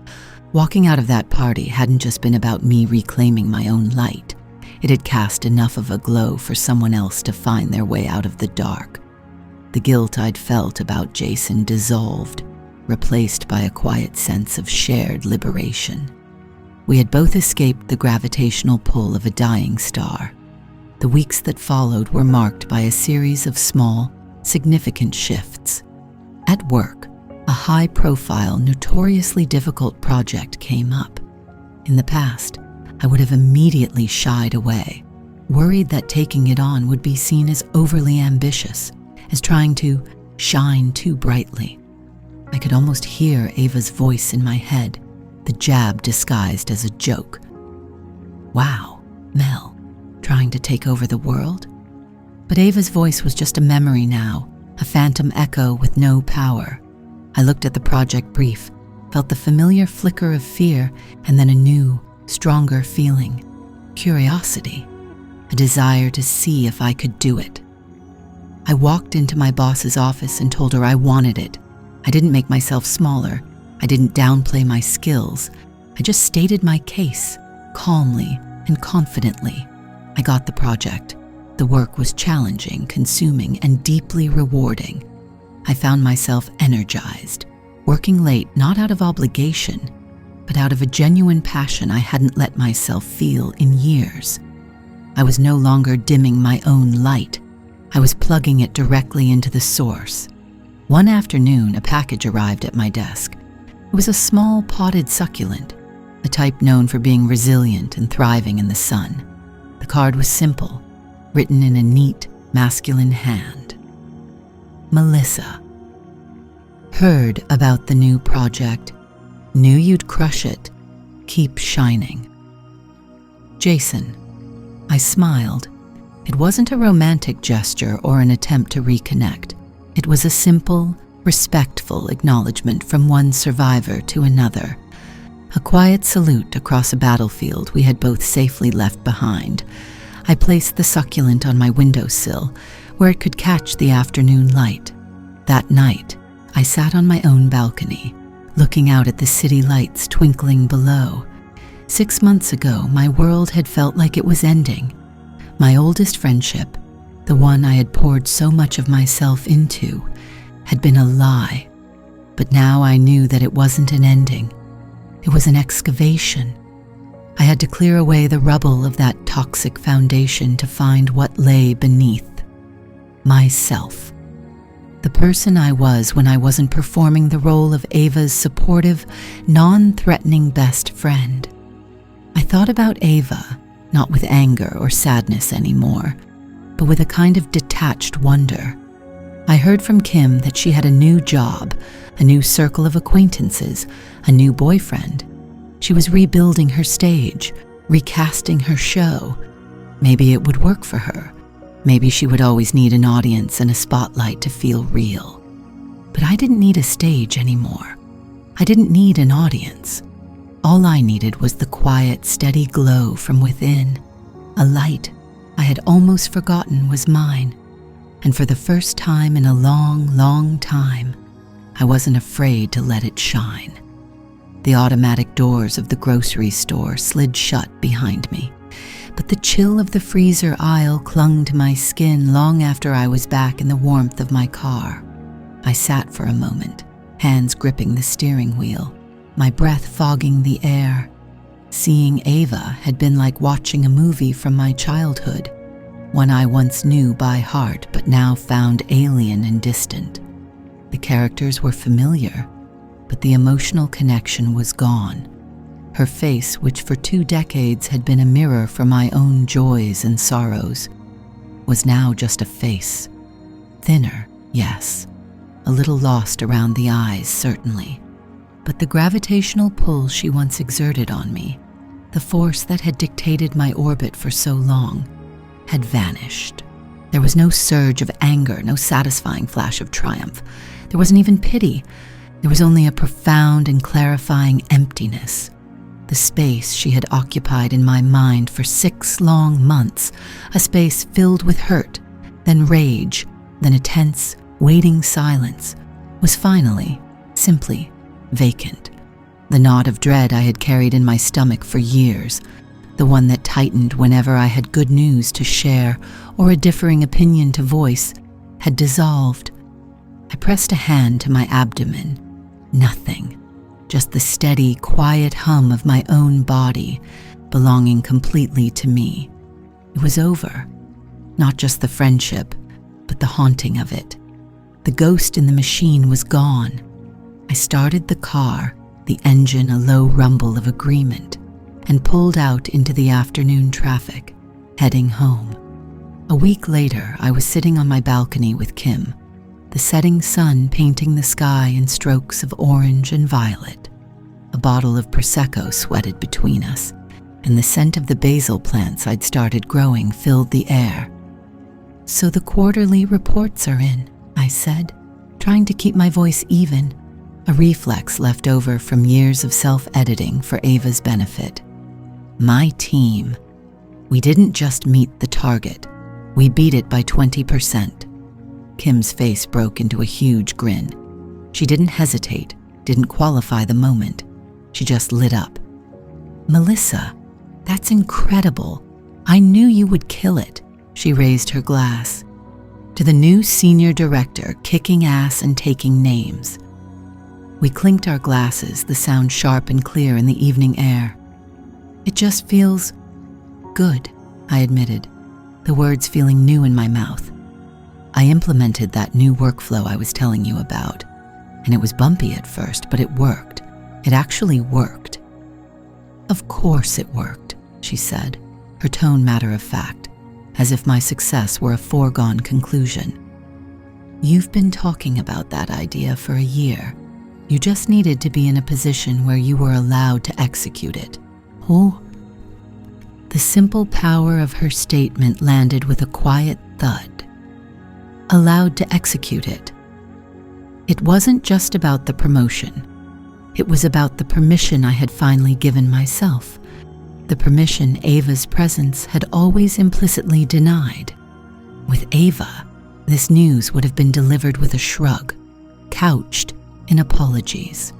Walking out of that party hadn't just been about me reclaiming my own light. It had cast enough of a glow for someone else to find their way out of the dark. The guilt I'd felt about Jason dissolved, replaced by a quiet sense of shared liberation. We had both escaped the gravitational pull of a dying star. The weeks that followed were marked by a series of small, significant shifts. At work, a high-profile, notoriously difficult project came up. In the past, I would have immediately shied away, worried that taking it on would be seen as overly ambitious, as trying to shine too brightly. I could almost hear Ava's voice in my head, the jab disguised as a joke. Wow, Mel, trying to take over the world? But Ava's voice was just a memory now, a phantom echo with no power. I looked at the project brief, felt the familiar flicker of fear, and then a new, stronger feeling. Curiosity, a desire to see if I could do it. I walked into my boss's office and told her I wanted it. I didn't make myself smaller. I didn't downplay my skills. I just stated my case, calmly and confidently. I got the project. The work was challenging, consuming, and deeply rewarding. I found myself energized, working late not out of obligation, but out of a genuine passion I hadn't let myself feel in years. I was no longer dimming my own light. I was plugging it directly into the source. One afternoon, a package arrived at my desk. It was a small potted succulent, the type known for being resilient and thriving in the sun. The card was simple, written in a neat, masculine hand. Melissa. Heard about the new project. Knew you'd crush it. Keep shining. Jason. I smiled. It wasn't a romantic gesture or an attempt to reconnect. It was a simple, respectful acknowledgement from one survivor to another. A quiet salute across a battlefield we had both safely left behind. I placed the succulent on my windowsill, where it could catch the afternoon light. That night, I sat on my own balcony, looking out at the city lights twinkling below. 6 months ago, my world had felt like it was ending. My oldest friendship, the one I had poured so much of myself into, had been a lie. But now I knew that it wasn't an ending. It was an excavation. I had to clear away the rubble of that toxic foundation to find what lay beneath. Myself. The person I was when I wasn't performing the role of Ava's supportive, non-threatening best friend. I thought about Ava, not with anger or sadness anymore, but with a kind of detached wonder. I heard from Kim that she had a new job, a new circle of acquaintances, a new boyfriend. She was rebuilding her stage, recasting her show. Maybe it would work for her. Maybe she would always need an audience and a spotlight to feel real. But I didn't need a stage anymore. I didn't need an audience. All I needed was the quiet, steady glow from within, a light I had almost forgotten was mine. And for the first time in a long, long time, I wasn't afraid to let it shine. The automatic doors of the grocery store slid shut behind me, but the chill of the freezer aisle clung to my skin long after I was back in the warmth of my car. I sat for a moment, hands gripping the steering wheel, my breath fogging the air. Seeing Ava had been like watching a movie from my childhood, one I once knew by heart but now found alien and distant. The characters were familiar, but the emotional connection was gone. Her face, which for 2 decades had been a mirror for my own joys and sorrows, was now just a face. Thinner, yes. A little lost around the eyes, certainly. But the gravitational pull she once exerted on me, the force that had dictated my orbit for so long, had vanished. There was no surge of anger, no satisfying flash of triumph. There wasn't even pity. There was only a profound and clarifying emptiness. The space she had occupied in my mind for 6 long months, a space filled with hurt, then rage, then a tense, waiting silence, was finally, simply, vacant. The knot of dread I had carried in my stomach for years, the one that tightened whenever I had good news to share or a differing opinion to voice, had dissolved. I pressed a hand to my abdomen. Nothing. Just the steady, quiet hum of my own body, belonging completely to me. It was over. Not just the friendship, but the haunting of it. The ghost in the machine was gone. I started the car, the engine a low rumble of agreement, and pulled out into the afternoon traffic, heading home. A week later, I was sitting on my balcony with Kim. the setting sun painting the sky in strokes of orange and violet. A bottle of Prosecco sweated between us, and the scent of the basil plants I'd started growing filled the air. "So the quarterly reports are in," I said, trying to keep my voice even, a reflex left over from years of self-editing for Ava's benefit. "My team. We didn't just meet the target. We beat it by 20%. Kim's face broke into a huge grin. She didn't hesitate, didn't qualify the moment. She just lit up. "Melissa, that's incredible. I knew you would kill it." She raised her glass. "To the new senior director, kicking ass and taking names." We clinked our glasses, the sound sharp and clear in the evening air. "It just feels good," I admitted, the words feeling new in my mouth. I implemented that new workflow I was telling you about, and it was bumpy at first, but it worked. It actually worked. "Of course it worked," she said, her tone matter of fact, as if my success were a foregone conclusion. "You've been talking about that idea for a year. You just needed to be in a position where you were allowed to execute it." "Oh." The simple power of her statement landed with a quiet thud. Allowed to execute it. It wasn't just about the promotion. It was about the permission I had finally given myself, the permission Ava's presence had always implicitly denied. With Ava, this news would have been delivered with a shrug, couched in apologies.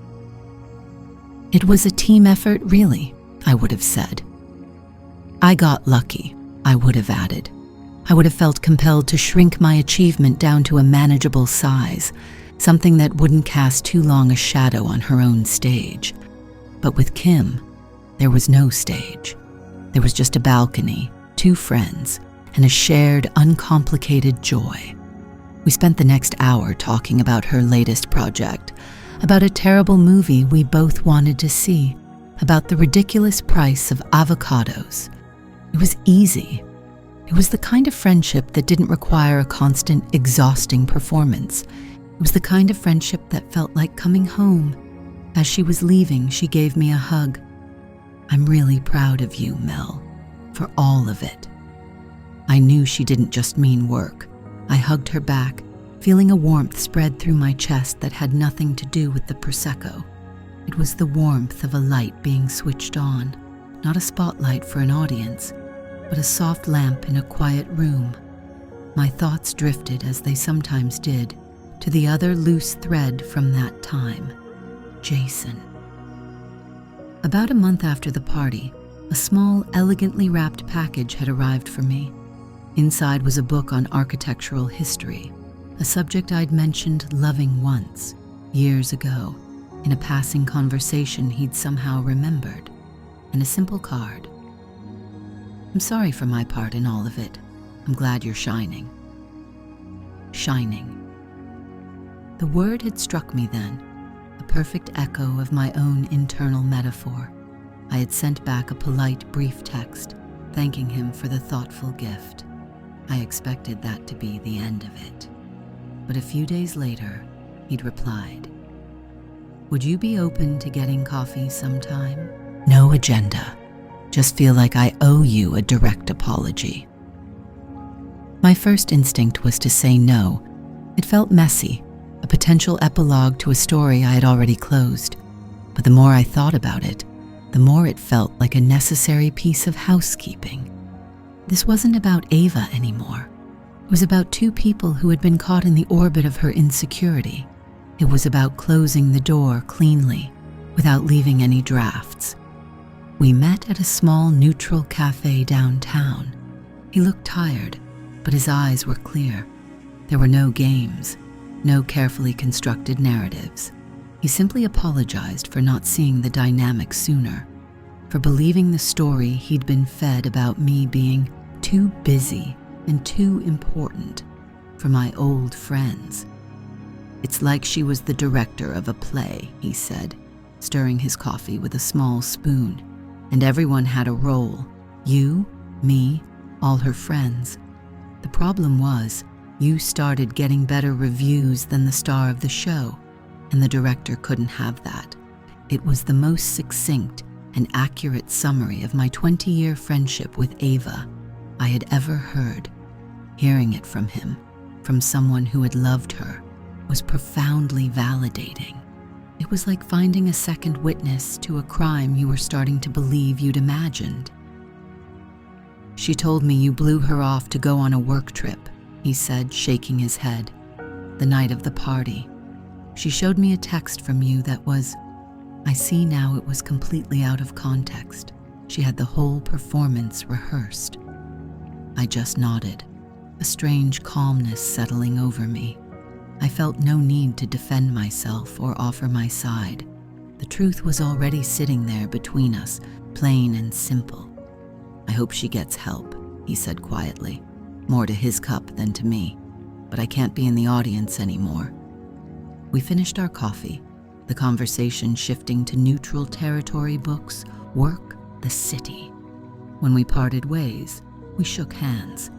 "It was a team effort, really," I would have said. "I got lucky," I would have added. I would have felt compelled to shrink my achievement down to a manageable size, something that wouldn't cast too long a shadow on her own stage. But with Kim, there was no stage. There was just a balcony, 2 friends, and a shared, uncomplicated joy. We spent the next hour talking about her latest project, about a terrible movie we both wanted to see, about the ridiculous price of avocados. It was easy. It was the kind of friendship that didn't require a constant, exhausting performance. It was the kind of friendship that felt like coming home. As she was leaving, she gave me a hug. "I'm really proud of you, Mel, for all of it." I knew she didn't just mean work. I hugged her back, feeling a warmth spread through my chest that had nothing to do with the Prosecco. It was the warmth of a light being switched on, not a spotlight for an audience, but a soft lamp in a quiet room. My thoughts drifted, as they sometimes did, to the other loose thread from that time, Jason. About a month after the party, a small, elegantly wrapped package had arrived for me. Inside was a book on architectural history, a subject I'd mentioned loving once, years ago, in a passing conversation he'd somehow remembered, and a simple card. "I'm sorry for my part in all of it. I'm glad you're shining." Shining. The word had struck me then, a perfect echo of my own internal metaphor. I had sent back a polite, brief text, thanking him for the thoughtful gift. I expected that to be the end of it. But a few days later, he'd replied, "Would you be open to getting coffee sometime? No agenda. Just feel like I owe you a direct apology." My first instinct was to say no. It felt messy, a potential epilogue to a story I had already closed. But the more I thought about it, the more it felt like a necessary piece of housekeeping. This wasn't about Ava anymore. It was about 2 people who had been caught in the orbit of her insecurity. It was about closing the door cleanly, without leaving any drafts. We met at a small, neutral cafe downtown. He looked tired, but his eyes were clear. There were no games, no carefully constructed narratives. He simply apologized for not seeing the dynamic sooner, for believing the story he'd been fed about me being too busy and too important for my old friends. "It's like she was the director of a play," he said, stirring his coffee with a small spoon. "And everyone had a role. You, me, all her friends. The problem was, You started getting better reviews than the star of the show, and the director couldn't have that. It was the most succinct and accurate summary of my 20-year friendship with Ava I had ever heard. Hearing it from him, from someone who had loved her, was profoundly validating. It was like finding a second witness to a crime you were starting to believe you'd imagined. She told me you blew her off to go on a work trip, he said, shaking his head. The night of the party. She showed me a text from you that was, I see now it was completely out of context. She had the whole performance rehearsed. I just nodded, a strange calmness settling over me. I felt no need to defend myself or offer my side. The truth was already sitting there between us, plain and simple. I hope she gets help, he said quietly, more to his cup than to me, but I can't be in the audience anymore. We finished our coffee, the conversation shifting to neutral territory books, work, the city. When we parted ways, we shook hands.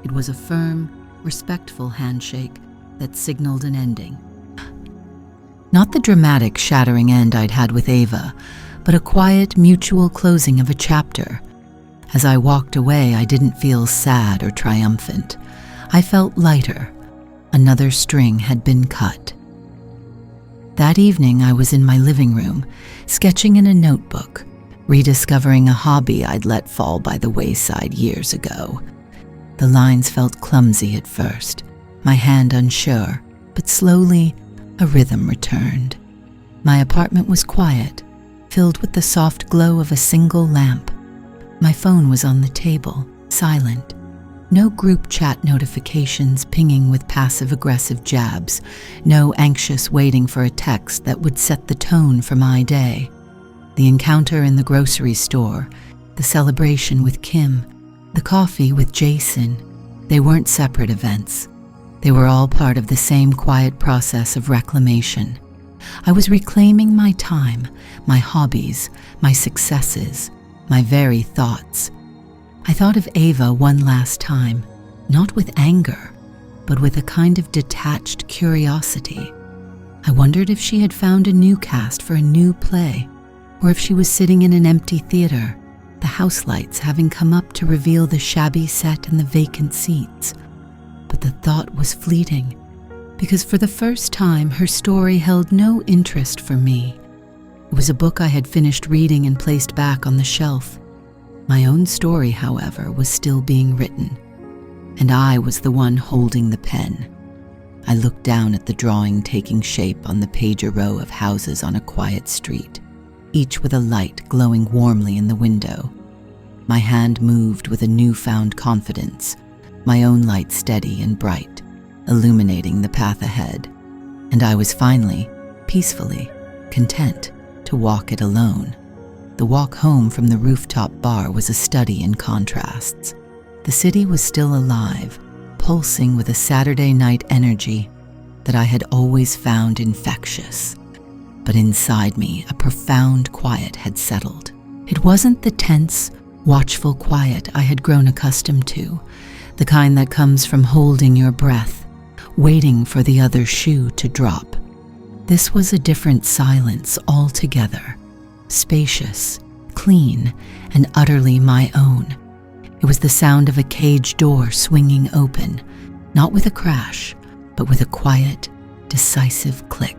It was a firm, respectful handshake that signaled an ending. Not the dramatic, shattering end I'd had with Ava, but a quiet, mutual closing of a chapter. As I walked away, I didn't feel sad or triumphant. I felt lighter. Another string had been cut. That evening, I was in my living room, sketching in a notebook, rediscovering a hobby I'd let fall by the wayside years ago. The lines felt clumsy at first, my hand unsure, but slowly a rhythm returned. My apartment was quiet, filled with the soft glow of a single lamp. My phone was on the table, silent. No group chat notifications pinging with passive-aggressive jabs, no anxious waiting for a text that would set the tone for my day. The encounter in the grocery store, the celebration with Kim, the coffee with Jason, they weren't separate events. They were all part of the same quiet process of reclamation. I was reclaiming my time, my hobbies, my successes, my very thoughts. I thought of Ava one last time, not with anger, but with a kind of detached curiosity. I wondered if she had found a new cast for a new play, or if she was sitting in an empty theater, the house lights having come up to reveal the shabby set and the vacant seats. But the thought was fleeting, because for the first time her story held no interest for me. It was a book I had finished reading and placed back on the shelf. My own story, however, was still being written, and I was the one holding the pen. I looked down at the drawing taking shape on the pager row of houses on a quiet street, each with a light glowing warmly in the window. My hand moved with a newfound confidence, my own light steady and bright, illuminating the path ahead, and I was finally, peacefully, content to walk it alone. The walk home from the rooftop bar was a study in contrasts. The city was still alive, pulsing with a Saturday night energy that I had always found infectious. But inside me, a profound quiet had settled. It wasn't the tense, watchful quiet I had grown accustomed to, the kind that comes from holding your breath, waiting for the other shoe to drop. This was a different silence altogether, spacious, clean, and utterly my own. It was the sound of a cage door swinging open, not with a crash, but with a quiet, decisive click.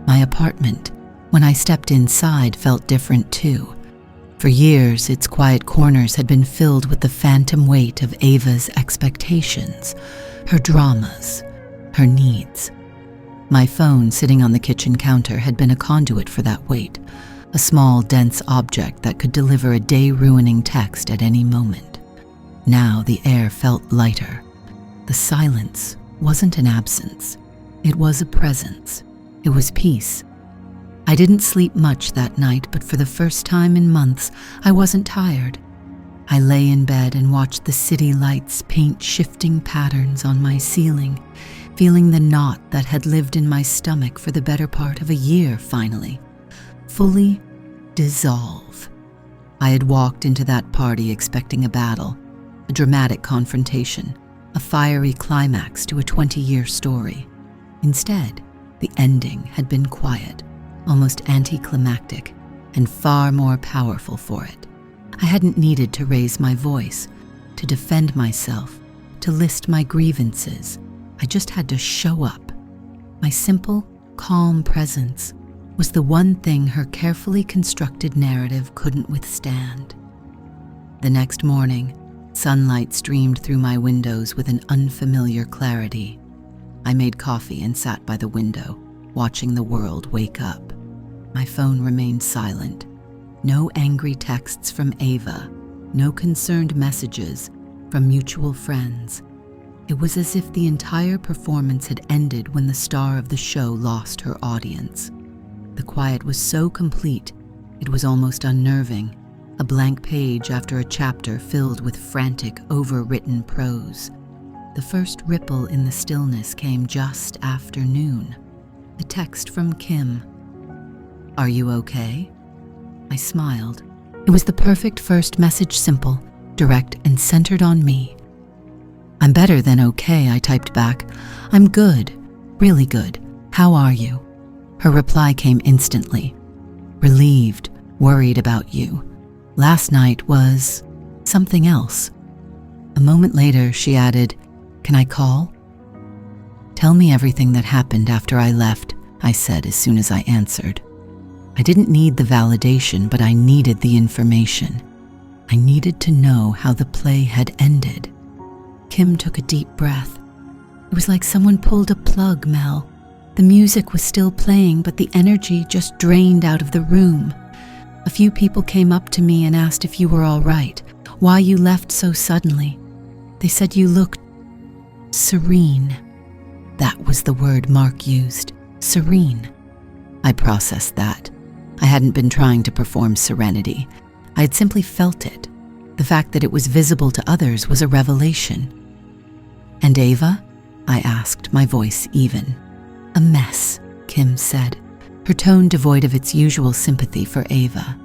My apartment, when I stepped inside, felt different too. For years, its quiet corners had been filled with the phantom weight of Ava's expectations, her dramas, her needs. My phone, sitting on the kitchen counter, had been a conduit for that weight, a small, dense object that could deliver a day-ruining text at any moment. Now the air felt lighter. The silence wasn't an absence. It was a presence. It was peace. I didn't sleep much that night, but for the first time in months, I wasn't tired. I lay in bed and watched the city lights paint shifting patterns on my ceiling, feeling the knot that had lived in my stomach for the better part of a year finally, fully dissolve. I had walked into that party expecting a battle, a dramatic confrontation, a fiery climax to a 20-year story. Instead, the ending had been quiet, almost anticlimactic, and far more powerful for it. I hadn't needed to raise my voice, to defend myself, to list my grievances. I just had to show up. My simple, calm presence was the one thing her carefully constructed narrative couldn't withstand. The next morning, sunlight streamed through my windows with an unfamiliar clarity. I made coffee and sat by the window, watching the world wake up. My phone remained silent. No angry texts from Ava, no concerned messages from mutual friends. It was as if the entire performance had ended when the star of the show lost her audience. The quiet was so complete, it was almost unnerving, a blank page after a chapter filled with frantic, overwritten prose. The first ripple in the stillness came just after noon. A text from Kim. "Are you okay?" I smiled. It was the perfect first message, simple, direct, and centered on me. "I'm better than okay," I typed back. "I'm good, really good. How are you?" Her reply came instantly. "Relieved, worried about you. Last night was something else." A moment later, she added, "Can I call?" "Tell me everything that happened after I left," I said as soon as I answered. I didn't need the validation, but I needed the information. I needed to know how the play had ended. Kim took a deep breath. It was like someone pulled a plug, Mel. The music was still playing, but the energy just drained out of the room. A few people came up to me and asked if you were all right, why you left so suddenly. They said you looked serene. That was the word Mark used, serene. I processed that. I hadn't been trying to perform serenity. I had simply felt it. The fact that it was visible to others was a revelation. "And Ava?" I asked, my voice even. "A mess," Kim said, her tone devoid of its usual sympathy for Ava.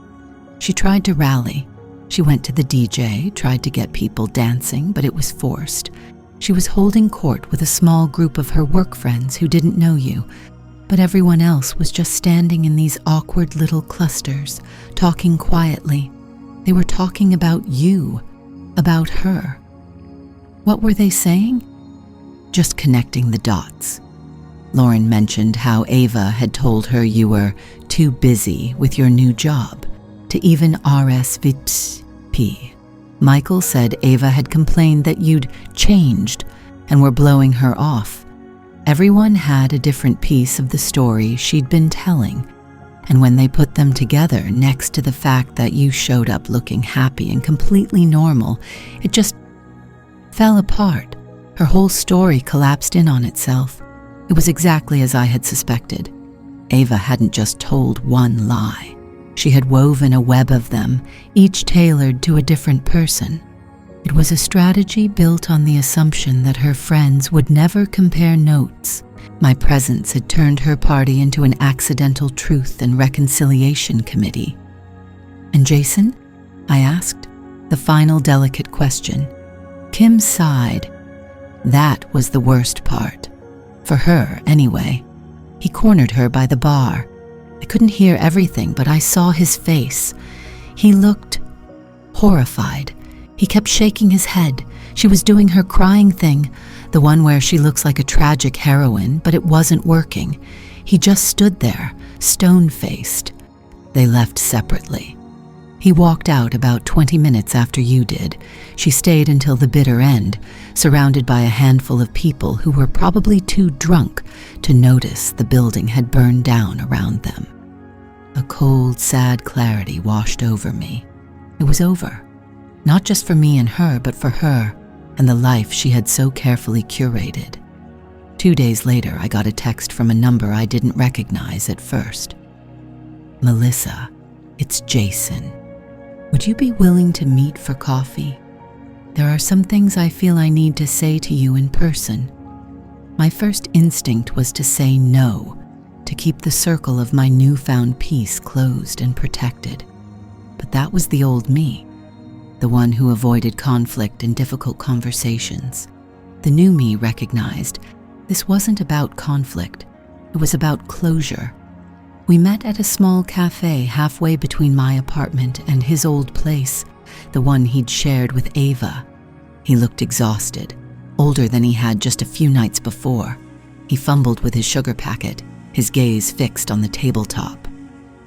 She tried to rally. She went to the DJ, tried to get people dancing, but it was forced. She was holding court with a small group of her work friends who didn't know you, but everyone else was just standing in these awkward little clusters, talking quietly. They were talking about you, about her. What were they saying? Just connecting the dots. Lauren mentioned how Ava had told her you were too busy with your new job to even RSVP. Michael said Ava had complained that you'd changed and were blowing her off. Everyone had a different piece of the story she'd been telling, and when they put them together next to the fact that you showed up looking happy and completely normal, it just fell apart. Her whole story collapsed in on itself. It was exactly as I had suspected. Ava hadn't just told one lie. She had woven a web of them, each tailored to a different person. It was a strategy built on the assumption that her friends would never compare notes. My presence had turned her party into an accidental truth and reconciliation committee. "And Jason?" I asked, the final delicate question. Kim sighed. That was the worst part. For her, anyway. He cornered her by the bar. I couldn't hear everything, but I saw his face. He looked horrified. He kept shaking his head. She was doing her crying thing, the one where she looks like a tragic heroine, but it wasn't working. He just stood there, stone-faced. They left separately. He walked out about 20 minutes after you did. She stayed until the bitter end, surrounded by a handful of people who were probably too drunk to notice the building had burned down around them. A cold, sad clarity washed over me. It was over. Not just for me and her, but for her and the life she had so carefully curated. 2 days later, I got a text from a number I didn't recognize at first. "Melissa, it's Jason. Would you be willing to meet for coffee? There are some things I feel I need to say to you in person." My first instinct was to say no, to keep the circle of my newfound peace closed and protected. But that was the old me, the one who avoided conflict and difficult conversations. The new me recognized this wasn't about conflict. It was about closure. We met at a small cafe halfway between my apartment and his old place, the one he'd shared with Ava. He looked exhausted, older than he had just a few nights before. He fumbled with his sugar packet, his gaze fixed on the tabletop.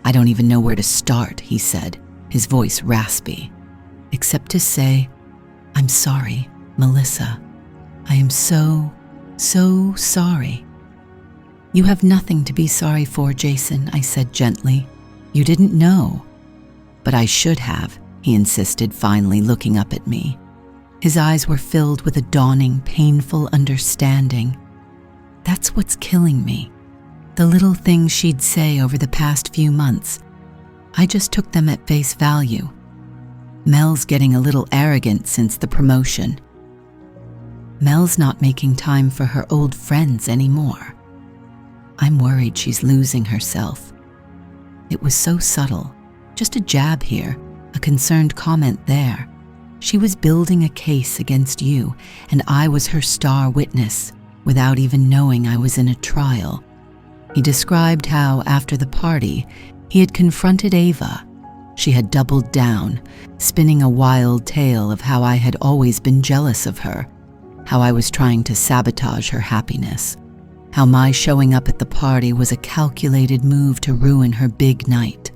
"I don't even know where to start," he said, his voice raspy, "except to say, I'm sorry, Melissa. I am so sorry." "You have nothing to be sorry for, Jason," I said gently. "You didn't know." "But I should have," he insisted, finally looking up at me. His eyes were filled with a dawning, painful understanding. That's what's killing me. The little things she'd say over the past few months. I just took them at face value. Mel's getting a little arrogant since the promotion. Mel's not making time for her old friends anymore. I'm worried she's losing herself. It was so subtle, just a jab here, a concerned comment there. She was building a case against you, and I was her star witness, without even knowing I was in a trial. He described how, after the party, he had confronted Ava. She had doubled down, spinning a wild tale of how I had always been jealous of her, how I was trying to sabotage her happiness, how my showing up at the party was a calculated move to ruin her big night.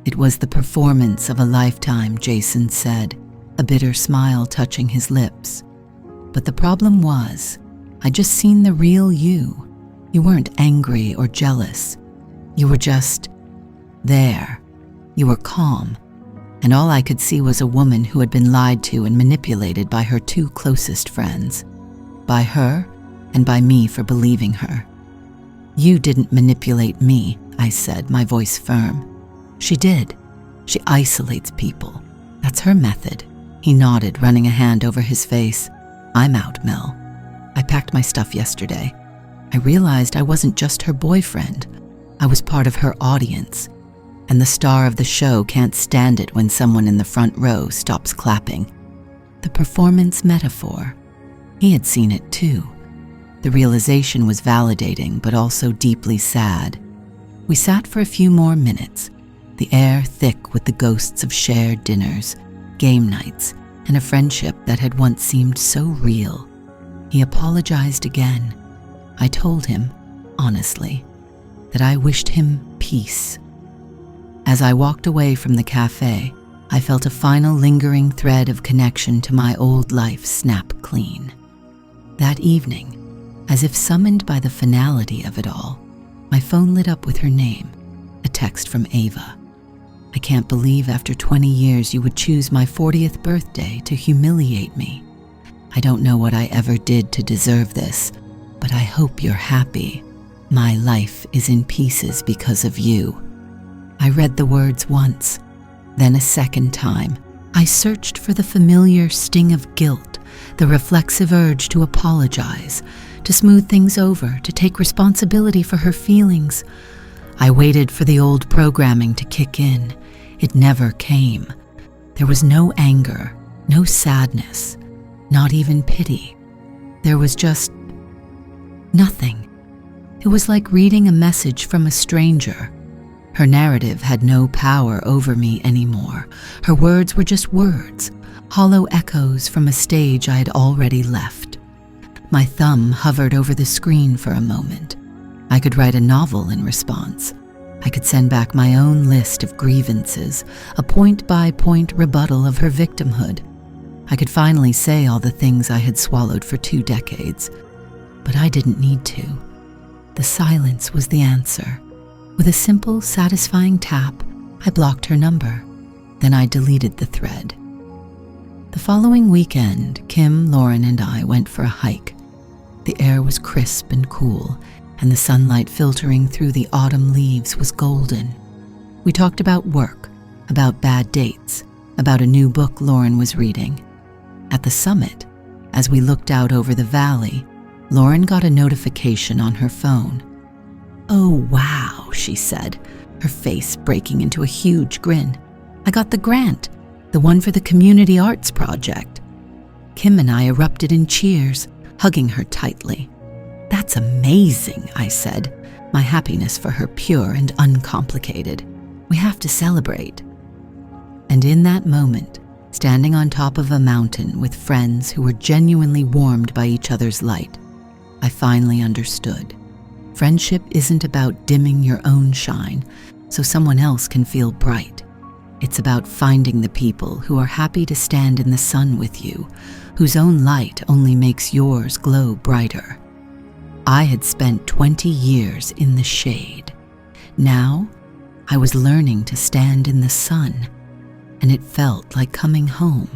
"It was the performance of a lifetime," Jason said, a bitter smile touching his lips. "But the problem was, I'd just seen the real you. You weren't angry or jealous. You were just there. You were calm. And all I could see was a woman who had been lied to and manipulated by her two closest friends. By her and by me for believing her." "You didn't manipulate me," I said, my voice firm. "She did. She isolates people. That's her method." He nodded, running a hand over his face. "I'm out, Mel. I packed my stuff yesterday. I realized I wasn't just her boyfriend. I was part of her audience. And the star of the show can't stand it when someone in the front row stops clapping." The performance metaphor. He had seen it too. The realization was validating, but also deeply sad. We sat for a few more minutes, the air thick with the ghosts of shared dinners, game nights, and a friendship that had once seemed so real. He apologized again. I told him, honestly, that I wished him peace. As I walked away from the cafe, I felt a final lingering thread of connection to my old life snap clean. That evening, as if summoned by the finality of it all, my phone lit up with her name, a text from Ava. "I can't believe after 20 years you would choose my 40th birthday to humiliate me. I don't know what I ever did to deserve this, but I hope you're happy. My life is in pieces because of you." I read the words once, then a second time. I searched for the familiar sting of guilt, the reflexive urge to apologize, to smooth things over, to take responsibility for her feelings. I waited for the old programming to kick in. It never came. There was no anger, no sadness, not even pity. There was just nothing. It was like reading a message from a stranger. Her narrative had no power over me anymore. Her words were just words, hollow echoes from a stage I had already left. My thumb hovered over the screen for a moment. I could write a novel in response. I could send back my own list of grievances, a point-by-point rebuttal of her victimhood. I could finally say all the things I had swallowed for 2 decades. But I didn't need to. The silence was the answer. With a simple, satisfying tap, I blocked her number. Then I deleted the thread. The following weekend, Kim, Lauren, and I went for a hike. The air was crisp and cool, and the sunlight filtering through the autumn leaves was golden. We talked about work, about bad dates, about a new book Lauren was reading. At the summit, as we looked out over the valley, Lauren got a notification on her phone. "Oh, wow," she said, her face breaking into a huge grin. "I got the grant, the one for the community arts project." Kim and I erupted in cheers, hugging her tightly. "That's amazing," I said, my happiness for her pure and uncomplicated. "We have to celebrate." And in that moment, standing on top of a mountain with friends who were genuinely warmed by each other's light, I finally understood. Friendship isn't about dimming your own shine so someone else can feel bright. It's about finding the people who are happy to stand in the sun with you, whose own light only makes yours glow brighter. I had spent 20 years in the shade. Now, I was learning to stand in the sun, and it felt like coming home.